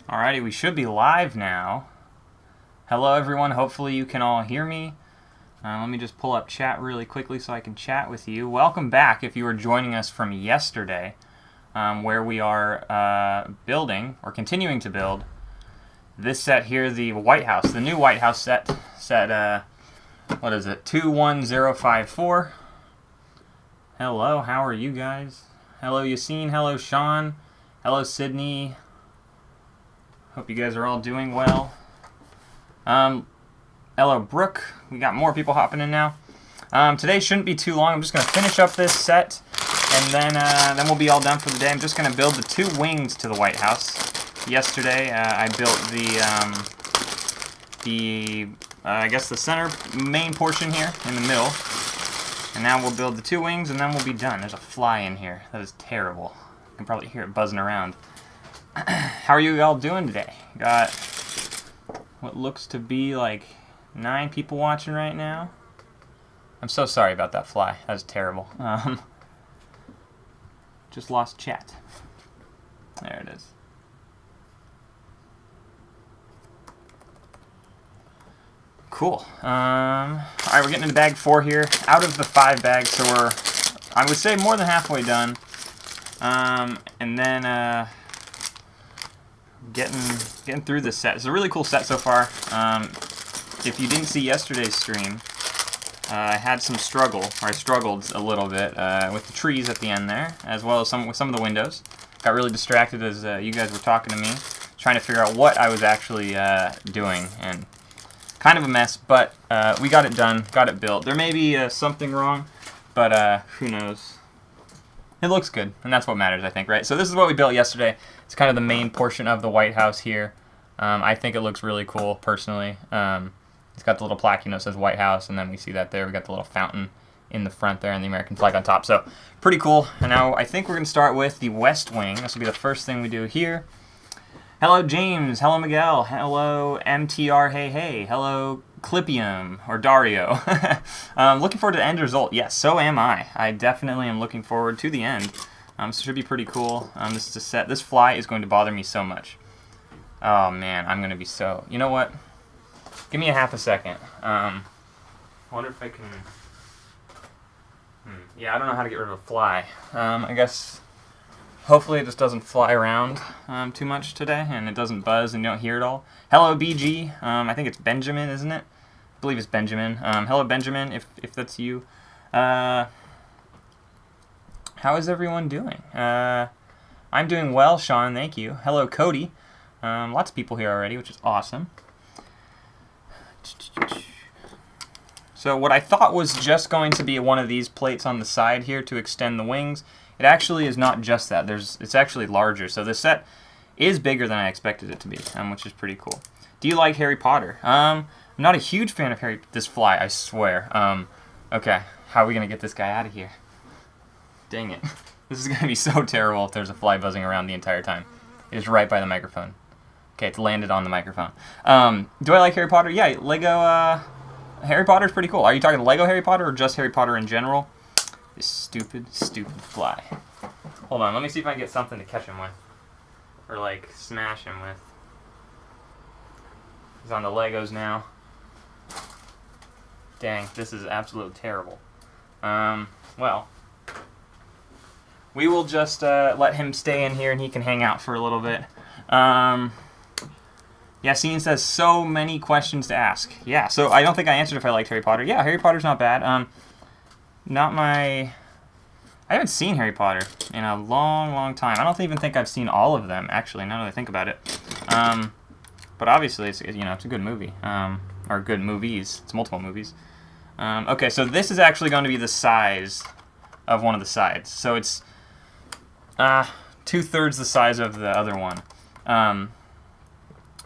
Alrighty, we should be live now. Hello everyone, hopefully you can all hear me. Let me just pull up chat really quickly so I can chat with you. Welcome back if you were joining us from yesterday, where we are building, or continuing to build, this set here, the White House, the new White House set, what is it, 21054. Hello, how are you guys? Hello Yassine, hello Sean, hello Sydney. Hope you guys are all doing well. Hello Brooke, we got more people hopping in now. Today shouldn't be too long. I'm just going to finish up this set, and then we'll be all done for the day. I'm just going to build the two wings to the White House. Yesterday I built I guess the center main portion here in the middle. And now we'll build the two wings, and then we'll be done. There's a fly in here. That is terrible. You can probably hear it buzzing around. How are you all doing today? Got what looks to be like 9 people watching right now. I'm so sorry about that fly. That was terrible. Just lost chat. There it is. Cool. Alright, we're getting into bag 4 here. Out of the 5 bags, so we're, I would say, more than halfway done. And then getting through this set. It's a really cool set so far. If you didn't see yesterday's stream, I had some struggle, or I struggled a little bit with the trees at the end there, as well as with some of the windows. Got really distracted as you guys were talking to me, trying to figure out what I was actually doing, and kind of a mess, but we got it done, got it built. There may be something wrong, but who knows. It looks good, and that's what matters, I think, right? So this is what we built yesterday. It's kind of the main portion of the White House here. I think it looks really cool, personally. It's got the little plaque, that says White House, and then we see that there. We got the little fountain in the front there and the American flag on top. So pretty cool. And now I think we're going to start with the West Wing. This will be the first thing we do here. Hello, James. Hello, Miguel. Hello, MTR. Hey, hey. Hello, Clipium, or Dario. Looking forward to the end result. Yes, so am I. I definitely am looking forward to the end. So it should be pretty cool. This is a set. This fly is going to bother me so much. Oh, man. I'm going to be so... You know what? Give me a half a second. I wonder if I can... Yeah, I don't know how to get rid of a fly. I guess... Hopefully it just doesn't fly around too much today, and it doesn't buzz and you don't hear it all. Hello, BG. I think it's Benjamin, isn't it? I believe it's Benjamin. Hello, Benjamin, if that's you. How is everyone doing? I'm doing well, Sean, thank you. Hello, Cody. Lots of people here already, which is awesome. So what I thought was just going to be one of these plates on the side here to extend the wings, it actually is not just that. It's actually larger. So this set is bigger than I expected it to be, which is pretty cool. Do you like Harry Potter? I'm not a huge fan of this fly, I swear. Okay, how are we going to get this guy out of here? Dang it. This is going to be so terrible if there's a fly buzzing around the entire time. It is right by the microphone. Okay, it's landed on the microphone. Do I like Harry Potter? Yeah, Lego Harry Potter is pretty cool. Are you talking Lego Harry Potter or just Harry Potter in general? This stupid, stupid fly. Hold on, let me see if I can get something to catch him with. Or, like, smash him with. He's on the Legos now. Dang, this is absolutely terrible. Well. We will just let him stay in here and he can hang out for a little bit. Yassine says, so many questions to ask. Yeah, so I don't think I answered if I liked Harry Potter. Yeah, Harry Potter's not bad. I haven't seen Harry Potter in a long, long time. I don't even think I've seen all of them, actually, now that I think about it. But obviously, it's a good movie. Or good movies. It's multiple movies. Okay, so this is actually going to be the size of one of the sides. So it's 2/3 the size of the other one.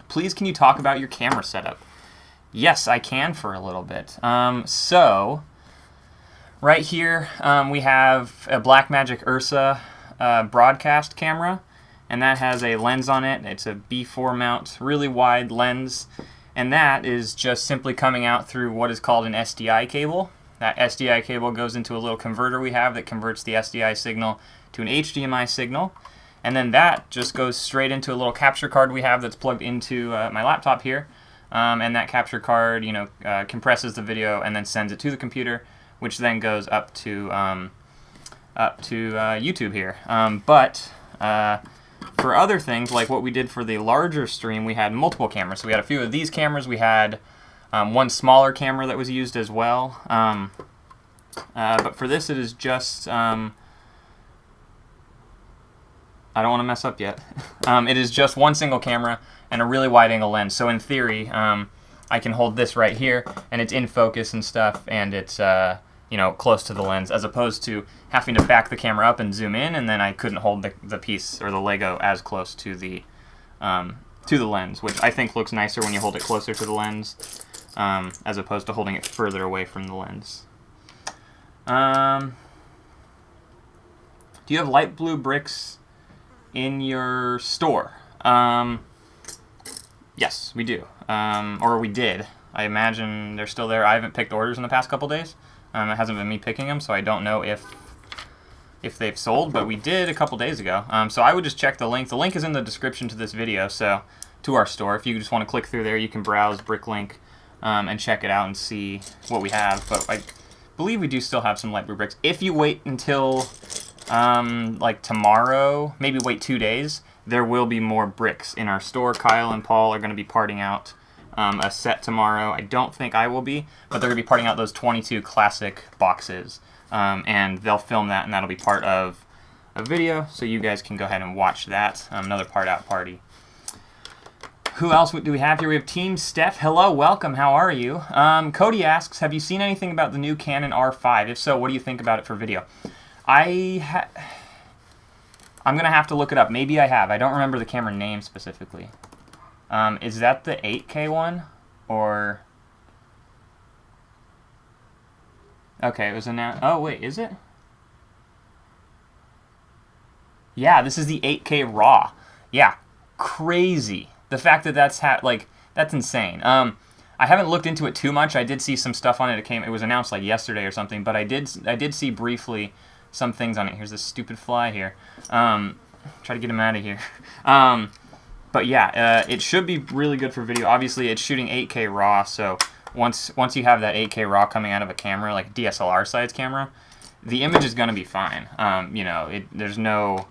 Please, can you talk about your camera setup? Yes, I can for a little bit. So... Right here, we have a Blackmagic Ursa broadcast camera, and that has a lens on it. It's a B4 mount, really wide lens, and that is just simply coming out through what is called an SDI cable. That SDI cable goes into a little converter we have that converts the SDI signal to an HDMI signal, and then that just goes straight into a little capture card we have that's plugged into my laptop here, and that capture card, you know, compresses the video and then sends it to the computer, which then goes up to YouTube here. But for other things, like what we did for the larger stream, we had multiple cameras. So we had a few of these cameras. We had one smaller camera that was used as well. But for this, it is just... I don't want to mess up yet. It is just one single camera and a really wide-angle lens. So in theory, I can hold this right here, and it's in focus and stuff, and it's you know, close to the lens, as opposed to having to back the camera up and zoom in, and then I couldn't hold the piece or the Lego as close to the lens, which I think looks nicer when you hold it closer to the lens, as opposed to holding it further away from the lens. Do you have light blue bricks in your store? Yes, we do. Or we did. I imagine they're still there. I haven't picked orders in the past couple days. It hasn't been me picking them, so I don't know if they've sold, but we did a couple days ago. So I would just check the link. The link is in the description to this video, so to our store. If you just want to click through there, you can browse Bricklink and check it out and see what we have. But I believe we do still have some light blue bricks. If you wait until like tomorrow, maybe wait 2 days, there will be more bricks in our store. Kyle and Paul are going to be parting out a set tomorrow. I don't think I will be, but they're going to be parting out those 22 classic boxes, and they'll film that, and that'll be part of a video, so you guys can go ahead and watch that. Another part out party. Who else do we have here? We have Team Steph. Hello, welcome. How are you? Cody asks, have you seen anything about the new Canon R5? If so, what do you think about it for video? I'm going to have to look it up. Maybe I have. I don't remember the camera name specifically. Is that the 8K one? Or... Okay, it was announced... Oh, wait, is it? Yeah, this is the 8K RAW. Yeah, crazy. The fact that that's that's insane. I haven't looked into it too much. I did see some stuff on it. It was announced like yesterday or something, but I did see briefly some things on it. Here's this stupid fly here. Try to get him out of here. But yeah, it should be really good for video. Obviously, it's shooting 8K RAW, so once you have that 8K RAW coming out of a camera, like a DSLR size camera, the image is going to be fine. You know, there's no...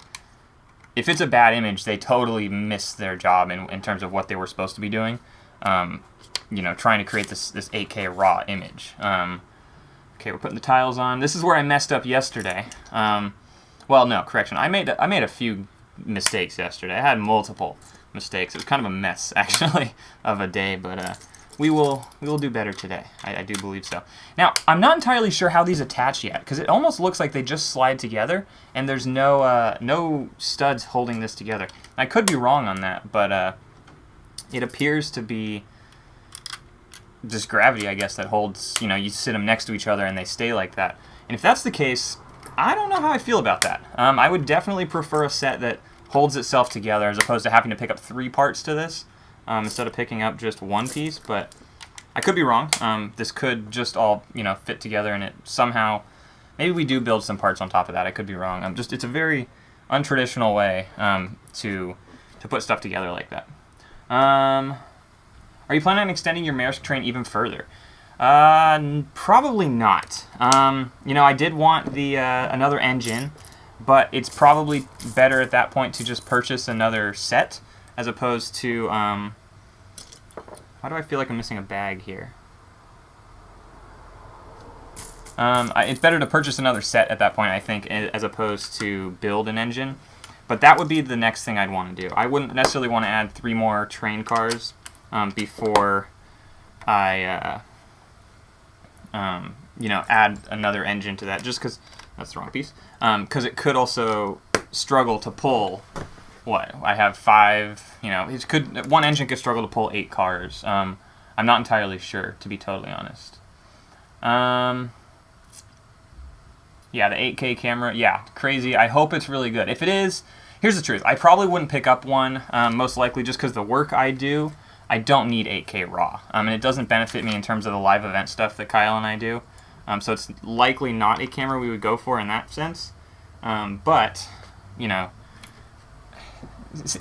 If it's a bad image, they totally missed their job in terms of what they were supposed to be doing. You know, trying to create this 8K RAW image. Okay, we're putting the tiles on. This is where I messed up yesterday. Well, no, correction. I made a few mistakes yesterday. I had multiple mistakes. It was kind of a mess, actually, of a day, but we will do better today. I do believe so. Now, I'm not entirely sure how these attach yet, because it almost looks like they just slide together, and there's no studs holding this together. I could be wrong on that, but it appears to be just gravity, I guess, that holds, you know, you sit them next to each other and they stay like that. And if that's the case, I don't know how I feel about that. I would definitely prefer a set that holds itself together as opposed to having to pick up 3 parts to this instead of picking up just one piece, but I could be wrong. This could just all, you know, fit together, and it somehow, maybe we do build some parts on top of that. I could be wrong. It's a very untraditional way to put stuff together like that. Are you planning on extending your Maersk train even further? Probably not. You know, I did want the another engine, but it's probably better at that point to just purchase another set as opposed to... why do I feel like I'm missing a bag here? It's better to purchase another set at that point, I think, as opposed to build an engine. But that would be the next thing I'd want to do. I wouldn't necessarily want to add 3 more train cars before I, you know, add another engine to that, just because that's the wrong piece. Because it could also struggle to pull. What I have 5. You know, one engine could struggle to pull 8 cars. I'm not entirely sure, to be totally honest. Yeah, the 8K camera. Yeah, crazy. I hope it's really good. If it is, here's the truth. I probably wouldn't pick up one, most likely just because the work I do, I don't need 8K RAW. And it doesn't benefit me in terms of the live event stuff that Kyle and I do. So it's likely not a camera we would go for in that sense. But, you know,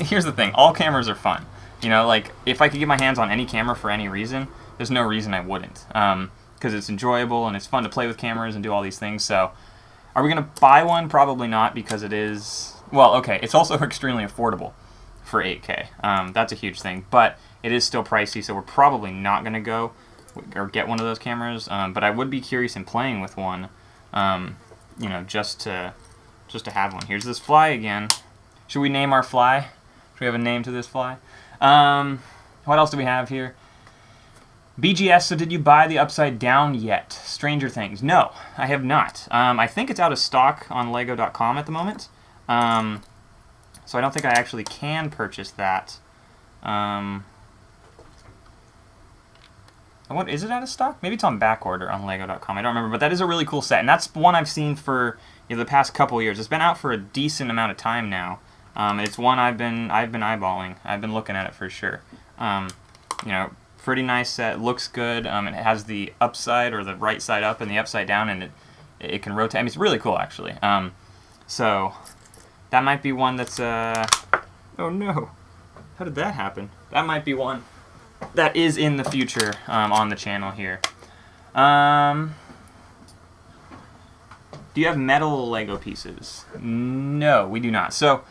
here's the thing. All cameras are fun. You know, like, if I could get my hands on any camera for any reason, there's no reason I wouldn't. Because it's enjoyable and it's fun to play with cameras and do all these things. So, are we going to buy one? Probably not, because it is... Well, okay, it's also extremely affordable for 8K. That's a huge thing. But it is still pricey, so we're probably not going to go or get one of those cameras. But I would be curious in playing with one, you know, just to have one. Here's this fly again. Should we name our fly? Should we have a name to this fly? What else do we have here? BGS, so did you buy the Upside Down yet? Stranger Things. No, I have not. I think it's out of stock on Lego.com at the moment. So I don't think I actually can purchase that. What, is it out of stock? Maybe it's on back order on Lego.com. I don't remember, but that is a really cool set, and that's one I've seen for, you know, the past couple years. It's been out for a decent amount of time now. It's one I've been eyeballing. I've been looking at it for sure. You know, pretty nice set. Looks good. It has the upside or the right side up and the upside down, and it can rotate. I mean, it's really cool actually. So that might be one that's. Oh no! How did that happen? That might be one that is in the future on the channel here. Do you have metal Lego pieces? No, we do not. So,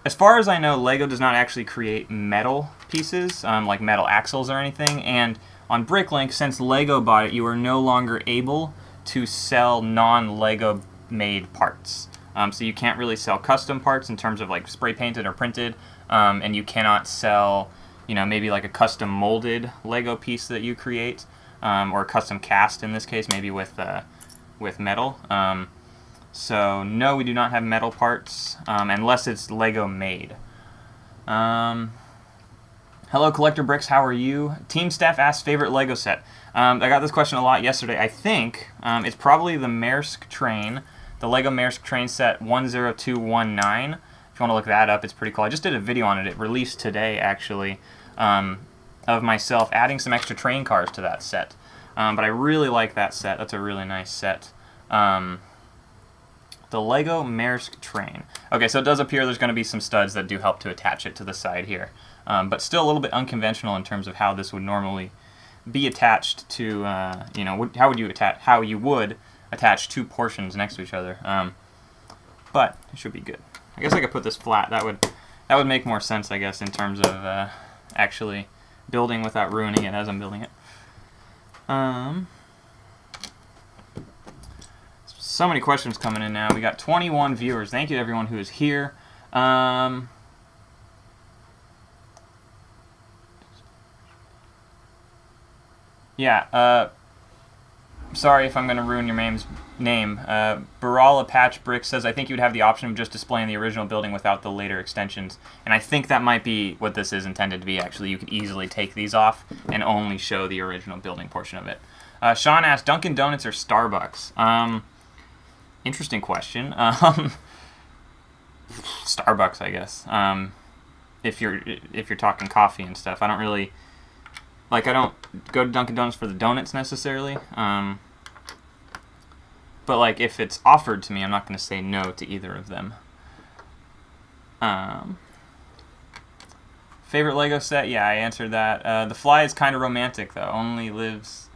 as far as I know, Lego does not actually create metal pieces, like metal axles or anything. And on Bricklink, since Lego bought it, you are no longer able to sell non-Lego made parts. So you can't really sell custom parts in terms of like spray painted or printed, and you cannot sell, you know, maybe like a custom molded Lego piece that you create, or a custom cast in this case, maybe with metal. So no, we do not have metal parts, unless it's Lego made. Hello, Collector Bricks, how are you? Team Staff asked favorite Lego set. I got this question a lot yesterday. I think it's probably the Maersk train, the Lego Maersk train set 10219. If you want to look that up, it's pretty cool. I just did a video on it. It released today, actually, of myself adding some extra train cars to that set. But I really like that set. That's a really nice set. The Lego Maersk train. Okay, so it does appear there's going to be some studs that do help to attach it to the side here. But still a little bit unconventional in terms of how this would normally be attached to, you know, how you would attach two portions next to each other. But it should be good. I guess I could put this flat. That would make more sense, I guess, in terms of actually building without ruining it as I'm building it. So many questions coming in now. We got 21 viewers. Thank you to everyone who is here. Yeah, sorry if I'm going to ruin your name. Barala Patch Brick says, I think you would have the option of just displaying the original building without the later extensions. And I think that might be what this is intended to be, actually. You could easily take these off and only show the original building portion of it. Sean asked, Dunkin' Donuts or Starbucks? Interesting question. Starbucks, I guess. If you're talking coffee and stuff, I don't really like. I don't go to Dunkin' Donuts for the donuts necessarily. But like, if it's offered to me, I'm not going to say no to either of them. Favorite Lego set? Yeah, I answered that. The Fly is kind of romantic though. Only lives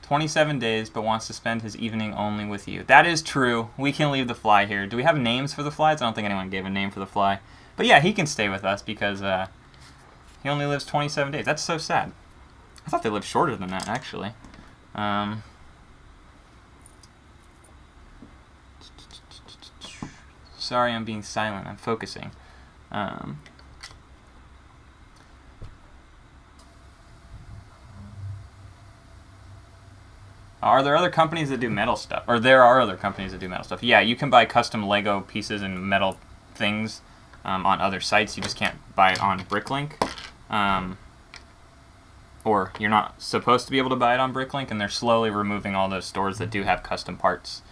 27 days, but wants to spend his evening only with you. That is true. We can leave the Fly here. Do we have names for the Flies? I don't think anyone gave a name for the Fly. But yeah, he can stay with us because he only lives 27 days. That's so sad. I thought they lived shorter than that, actually. Sorry, I'm being silent. I'm focusing. Are there other companies that do metal stuff? Or there are other companies that do metal stuff. Yeah, you can buy custom Lego pieces and metal things on other sites. You just can't buy it on Bricklink. Or you're not supposed to be able to buy it on Bricklink, and they're slowly removing all those stores that do have custom parts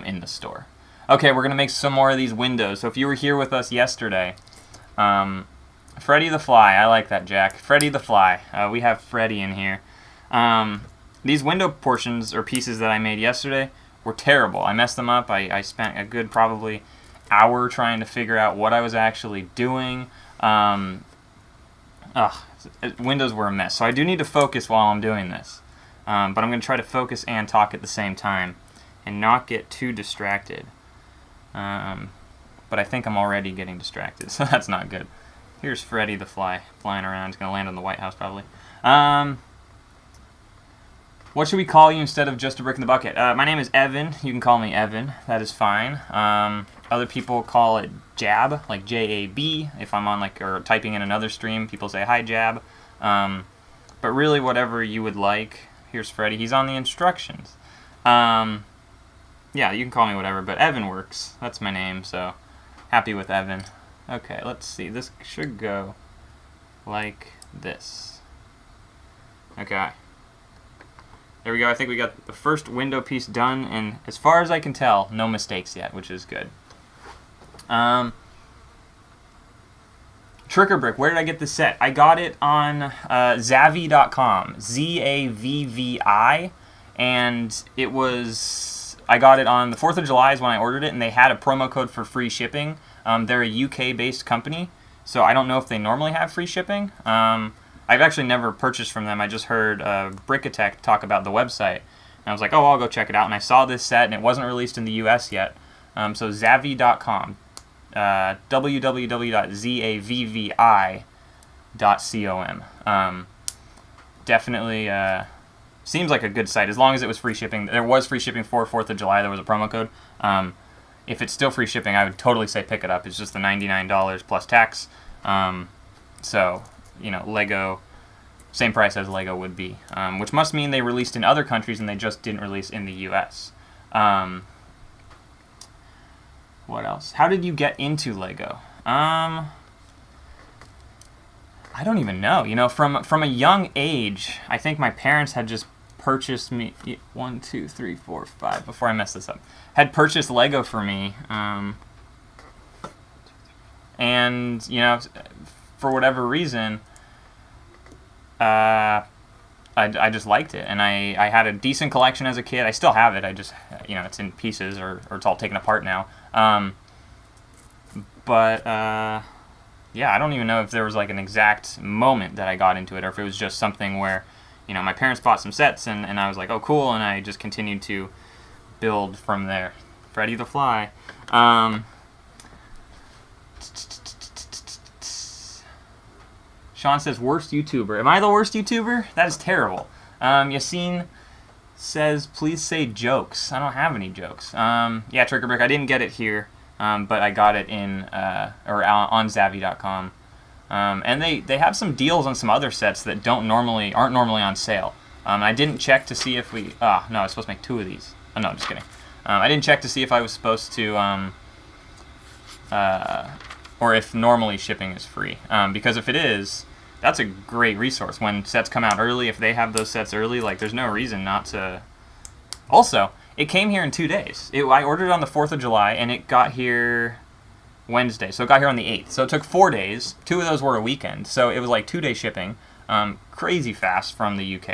in the store. Okay, we're going to make some more of these windows. So if you were here with us yesterday, Freddy the Fly. I like that, Jack. Freddy the Fly. We have Freddy in here. These window portions or pieces that I made yesterday were terrible. I messed them up. I spent a good probably hour trying to figure out what I was actually doing. Windows were a mess. So I do need to focus while I'm doing this. But I'm going to try to focus and talk at the same time and not get too distracted. But I think I'm already getting distracted, so that's not good. Here's Freddy the Fly flying around. He's going to land on the White House probably. What should we call you instead of Just a Brick in the Bucket? My name is Evan. You can call me Evan. That is fine. Other people call it Jab, like J-A-B. If I'm on or typing in another stream, people say hi Jab. But really, whatever you would like. Here's Freddy. He's on the instructions. Yeah, you can call me whatever, but Evan works. That's my name, so happy with Evan. Okay, let's see. This should go like this. Okay. There we go. I think we got the first window piece done, and as far as I can tell, no mistakes yet, which is good. Tricker Brick, where did I get this set? I got it on Zavvi.com, Z-A-V-V-I, and I got it on the 4th of July is when I ordered it, and they had a promo code for free shipping. They're a UK-based company, so I don't know if they normally have free shipping. I've actually never purchased from them. I just heard Brickatech talk about the website, and I was like, oh, I'll go check it out. And I saw this set, and it wasn't released in the US yet. So Zavvi.com, www.zavvi.com. Definitely seems like a good site, as long as it was free shipping. There was free shipping for 4th of July. There was a promo code. If it's still free shipping, I would totally say pick it up. It's just the $99 plus tax. So, Lego, same price as Lego would be, which must mean they released in other countries and they just didn't release in the US. What else? How did you get into Lego? I don't even know. From a young age, I think my parents had just purchased me 1, 2, 3, 4, 5. Before I mess this up, had purchased Lego for me, and for whatever reason, I just liked it, and I had a decent collection as a kid. I still have it. I just it's in pieces or it's all taken apart now. Yeah, I don't even know if there was an exact moment that I got into it, or if it was just something where, my parents bought some sets, and I was like, oh, cool, and I just continued to build from there. Freddy the Fly. Sean says, worst YouTuber. Am I the worst YouTuber? That is terrible. Yassine says, please say jokes. I don't have any jokes. Yeah, Tricker Brick, I didn't get it here. But I got it on Zavvi.com, and they have some deals on some other sets that aren't normally on sale. I didn't check to see if no, I was supposed to make 2 of these. Oh no, I'm just kidding. I didn't check to see if I was supposed to, or if normally shipping is free. Because if it is, that's a great resource. When sets come out early, if they have those sets early, there's no reason not to. Also, it came here in 2 days. I ordered it on the 4th of July, and it got here Wednesday. So it got here on the 8th. So it took 4 days. 2 of those were a weekend. So it was 2-day shipping. Crazy fast from the UK.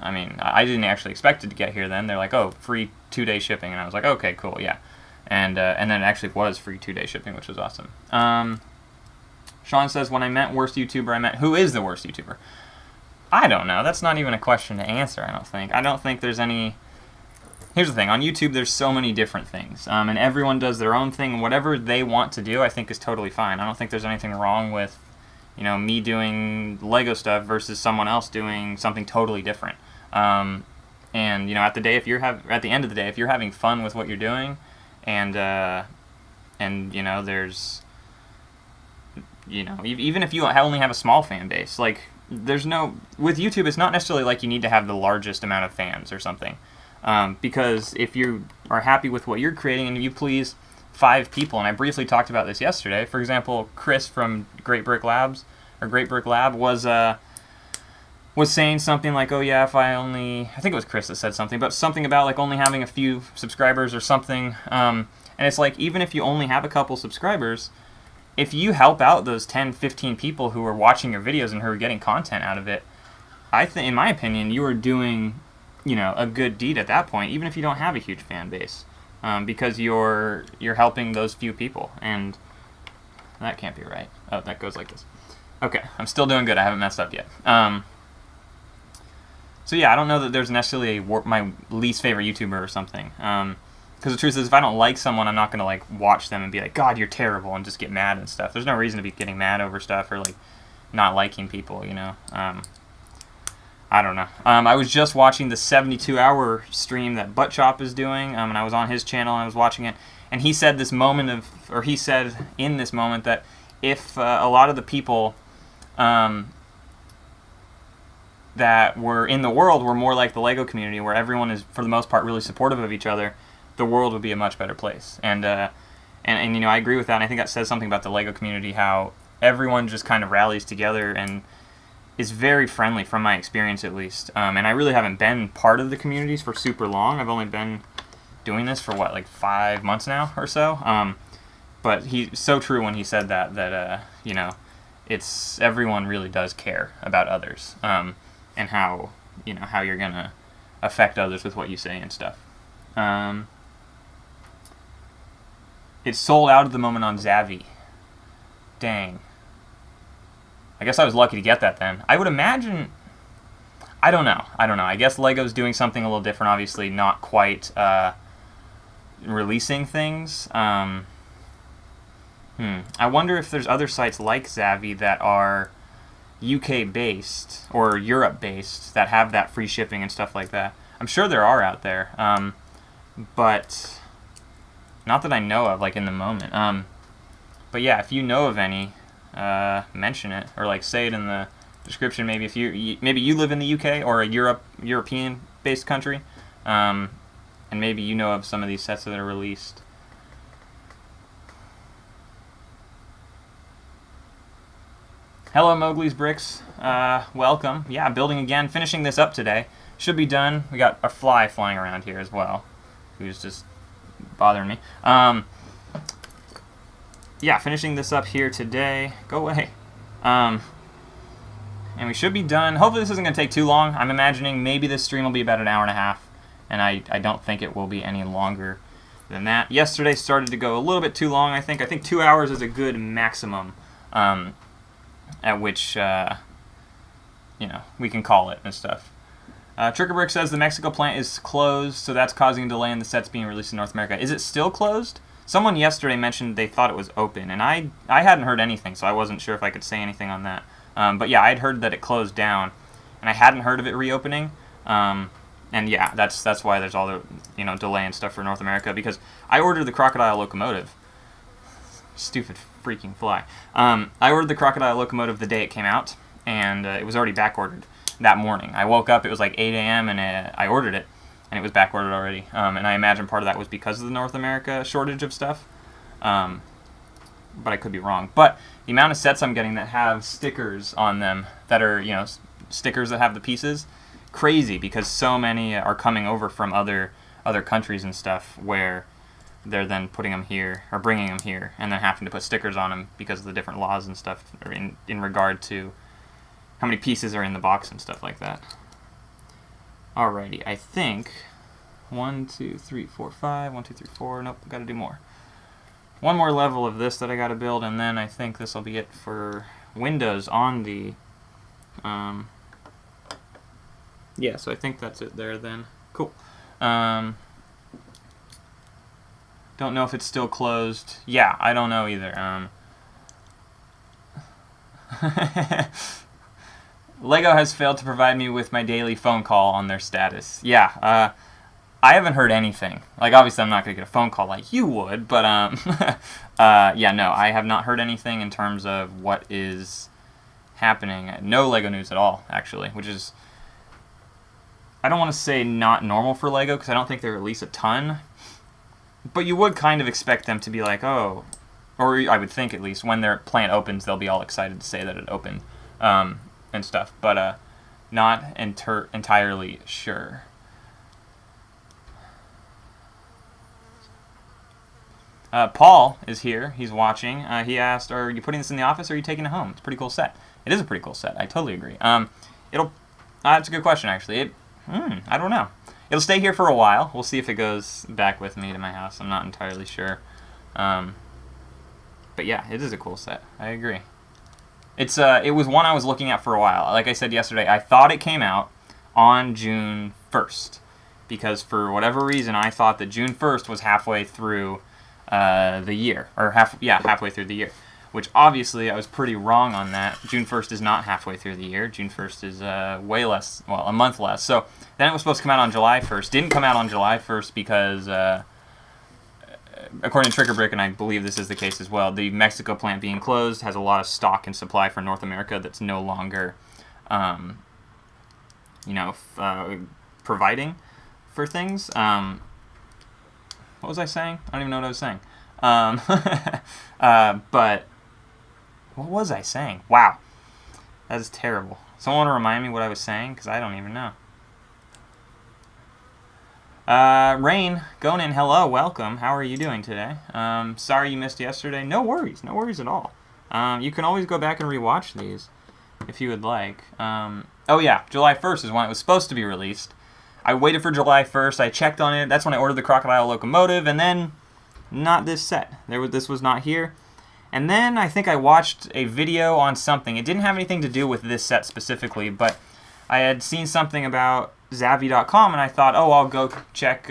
I didn't actually expect it to get here then. They're like, oh, free 2-day shipping. And I was like, okay, cool, yeah. And then it actually was free 2-day shipping, which was awesome. Sean says, when I meant worst YouTuber, I meant who is the worst YouTuber? I don't know. That's not even a question to answer, I don't think. I don't think there's any. Here's the thing. On YouTube, there's so many different things. And everyone does their own thing. Whatever they want to do, I think is totally fine. I don't think there's anything wrong with, me doing Lego stuff versus someone else doing something totally different. At the end of the day, if you're having fun with what you're doing, and there's, even if you only have a small fan base, with YouTube, it's not necessarily you need to have the largest amount of fans or something. Because if you are happy with what you're creating and you please 5 people, and I briefly talked about this yesterday. For example, Chris from Great Brick Lab was saying something like, oh yeah, I think it was Chris that said something, but something about only having a few subscribers or something. And it's even if you only have a couple subscribers, if you help out those 10, 15 people who are watching your videos and who are getting content out of it, I think, in my opinion, you are doing a good deed at that point, even if you don't have a huge fan base. because you're helping those few people, and that can't be right. Oh, that goes like this. Okay, I'm still doing good. I haven't messed up yet. So yeah, I don't know that there's necessarily my least favorite YouTuber or something. Because the truth is, if I don't like someone, I'm not going to like watch them and be like, God, you're terrible, and just get mad and stuff. There's no reason to be getting mad over stuff or like not liking people, you know. I don't know. I was just watching the 72-hour stream that Buttchop is doing, and I was on his channel and I was watching it, and he said he said in this moment that if a lot of the people that were in the world were more like the LEGO community, where everyone is for the most part really supportive of each other, the world would be a much better place. And you know, I agree with that. And I think that says something about the LEGO community, how everyone just kind of rallies together and is very friendly, from my experience at least. And I really haven't been part of the communities for super long. I've only been doing this for what, like 5 months now or so. But he's so true when he said that you know, it's everyone really does care about others, and how, you know, how you're gonna affect others with what you say and stuff. It's sold out at the moment on Zavvi. Dang. I guess I was lucky to get that then. I would imagine... I don't know. I guess LEGO's doing something a little different, obviously. Not quite releasing things. I wonder if there's other sites like Zavvi that are UK-based or Europe-based that have that free shipping and stuff like that. I'm sure there are out there. But not that I know of, like, in the moment. But yeah, if you know of any... mention it, or like say it in the description. Maybe if maybe you live in the UK or a European-based country, and maybe you know of some of these sets that are released. Hello, Mowgli's Bricks. Welcome. Yeah, building again, finishing this up today. Should be done. We got a fly flying around here as well, who's just bothering me. Yeah, finishing this up here today. Go away. And we should be done. Hopefully this isn't going to take too long. I'm imagining maybe this stream will be about an hour and a half, and I don't think it will be any longer than that. Yesterday started to go a little bit too long, I think. I think 2 hours is a good maximum at which, you know, we can call it and stuff. Trickerbrick says the Mexico plant is closed, so that's causing a delay in the sets being released in North America. Is it still closed? Someone yesterday mentioned they thought it was open, and I hadn't heard anything, so I wasn't sure if I could say anything on that. But yeah, I'd heard that it closed down, and I hadn't heard of it reopening. And yeah, that's why there's all the, you know, delay and stuff for North America, because I ordered the Crocodile locomotive. Stupid freaking fly. I ordered the Crocodile locomotive the day it came out, and it was already back ordered that morning. I woke up, it was like 8 a.m., and I ordered it. And it was back ordered already, and I imagine part of that was because of the North America shortage of stuff, but I could be wrong. But the amount of sets I'm getting that have stickers on them, that are, you know, stickers that have the pieces, crazy, because so many are coming over from other countries and stuff, where they're then putting them here, or bringing them here, and then having to put stickers on them because of the different laws and stuff, or in regard to how many pieces are in the box and stuff like that. Alrighty, I think 1, 2, 3, 4, 5. 1, 2, 3, 4. Nope, got to do more. One more level of this that I got to build, and then I think this will be it for windows on the. Yeah, so I think that's it there then. Cool. Don't know if it's still closed. Yeah, I don't know either. LEGO has failed to provide me with my daily phone call on their status. Yeah, I haven't heard anything. Like, obviously I'm not going to get a phone call like you would, but, yeah, no, I have not heard anything in terms of what is happening. No LEGO news at all, actually, which is, I don't want to say not normal for LEGO, because I don't think they release a ton, but you would kind of expect them to be like, oh, or I would think at least, when their plant opens, they'll be all excited to say that it opened. And stuff, but not entirely sure. Paul is here. He's watching. He asked, "Are you putting this in the office, or are you taking it home?" It's a pretty cool set. It is a pretty cool set. I totally agree. It's a good question, actually. I don't know. it'll stay here for a while. We'll see if it goes back with me to my house. I'm not entirely sure. But yeah, it is a cool set. I agree. It was one I was looking at for a while. Like I said yesterday, I thought it came out on June 1st. Because for whatever reason, I thought that June 1st was halfway through the year. Or halfway through the year. Which obviously I was pretty wrong on that. June 1st is not halfway through the year. June 1st is way less, well, a month less. So then it was supposed to come out on July 1st. Didn't come out on July 1st because, according to Trick or Brick, and I believe this is the case as well, the Mexico plant being closed has a lot of stock and supply for North America that's no longer, providing for things. What was I saying? I don't even know what I was saying. But what was I saying? Wow, that is terrible. Someone want to remind me what I was saying? Because I don't even know. Rain, Gonin, hello, welcome. How are you doing today? Sorry you missed yesterday. No worries at all. You can always go back and rewatch these if you would like. Oh yeah, July 1st is when it was supposed to be released. I waited for July 1st. I checked on it. That's when I ordered the Crocodile Locomotive, and then not this set. This was not here. And then I think I watched a video on something. It didn't have anything to do with this set specifically, but I had seen something about Zavvi.com, and I thought, oh, I'll go check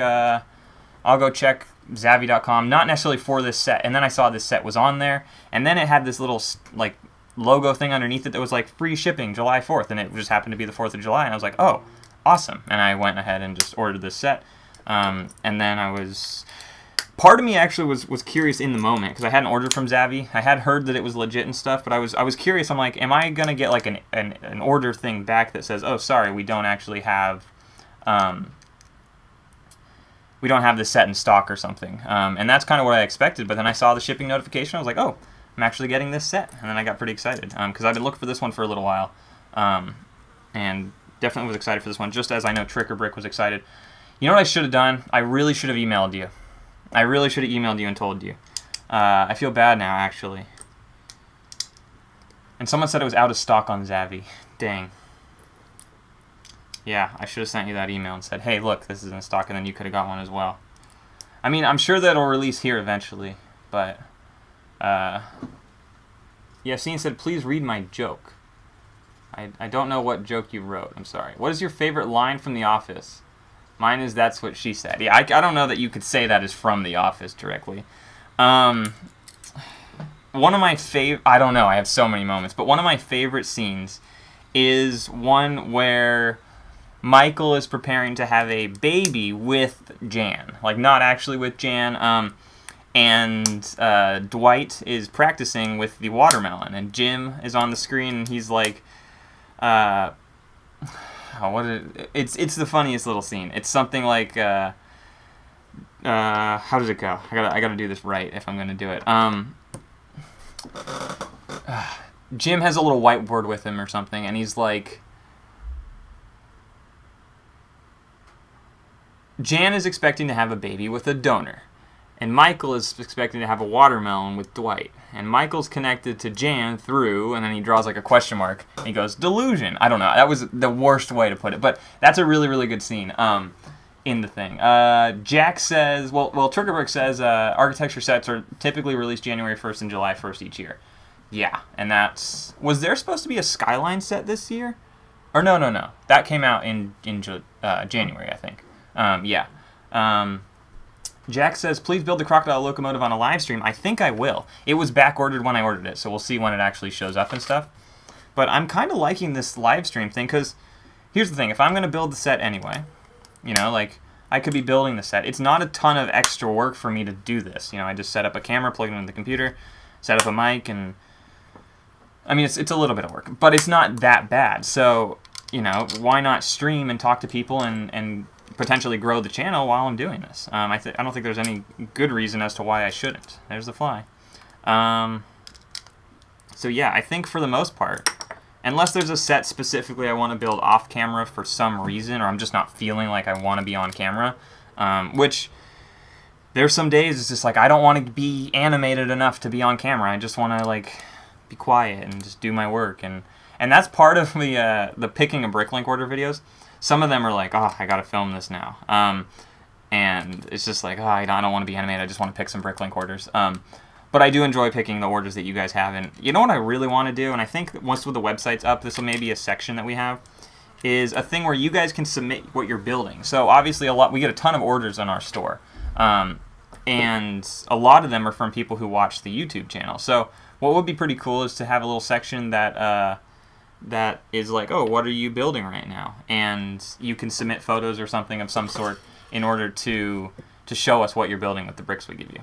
Zavvi.com, not necessarily for this set. And then I saw this set was on there, and then it had this little like logo thing underneath it that was like free shipping July 4th, and it just happened to be the 4th of July, and I was like, oh, awesome. And I went ahead and just ordered this set. And then part of me actually was curious in the moment, because I hadn't ordered from Zavvi. I had heard that it was legit and stuff, but I was curious. I'm like, am I going to get like an order thing back that says, oh, sorry, we don't actually have this set in stock or something. And that's kind of what I expected, but then I saw the shipping notification. I was like, oh, I'm actually getting this set. And then I got pretty excited, because I've been looking for this one for a little while. And definitely was excited for this one, just as I know Trick or Brick was excited. You know what I should have done? I really should have emailed you. I really should have emailed you and told you. I feel bad now, actually. And someone said it was out of stock on Zavvi. Dang. Yeah, I should have sent you that email and said, hey, look, this is in stock, and then you could have got one as well. I mean, I'm sure that it'll release here eventually, but... Yassine said, please read my joke. I don't know what joke you wrote. I'm sorry. What is your favorite line from The Office? Mine is, that's what she said. Yeah, I don't know that you could say that is from The Office directly. One of my I don't know, I have so many moments, but one of my favorite scenes is one where Michael is preparing to have a baby with Jan. Like, not actually with Jan, and Dwight is practicing with the watermelon, and Jim is on the screen, and he's like, it's the funniest little scene. It's something like, how does it go? I gotta do this right if I'm gonna do it. Jim has a little whiteboard with him or something, and he's like, Jan is expecting to have a baby with a donor, and Michael is expecting to have a watermelon with Dwight. And Michael's connected to Jan through, and then he draws like a question mark, and he goes, delusion. I don't know. That was the worst way to put it, but that's a really, really good scene in the thing. Jack says, well, Trick or Brick says architecture sets are typically released January 1st and July 1st each year. Yeah, and was there supposed to be a Skyline set this year? Or no. That came out in January, I think. Yeah. Jack says, please build the Crocodile Locomotive on a live stream. I think I will. It was back-ordered when I ordered it, so we'll see when it actually shows up and stuff. But I'm kind of liking this live stream thing, because here's the thing. If I'm going to build the set anyway, like, I could be building the set. It's not a ton of extra work for me to do this. I just set up a camera, plug it into the computer, set up a mic, and... I mean, it's a little bit of work, but it's not that bad. So, why not stream and talk to people and potentially grow the channel while I'm doing this? I don't think there's any good reason as to why I shouldn't. There's the fly. So yeah, I think for the most part, unless there's a set specifically I want to build off camera for some reason, or I'm just not feeling like I want to be on camera, which there's some days it's just like I don't want to be animated enough to be on camera. I just want to like be quiet and just do my work, and that's part of the picking a Bricklink order videos. some of them are like, oh, I gotta film this now. And it's just like, oh, I don't want to be animated. I just want to pick some Bricklink orders. But I do enjoy picking the orders that you guys have. And you know what I really want to do? And I think once with the website's up, this will maybe a section that we have, is a thing where you guys can submit what you're building. So obviously we get a ton of orders on our store. And a lot of them are from people who watch the YouTube channel. So what would be pretty cool is to have a little section that that is like, oh, what are you building right now? And you can submit photos or something of some sort in order to show us what you're building with the bricks we give you.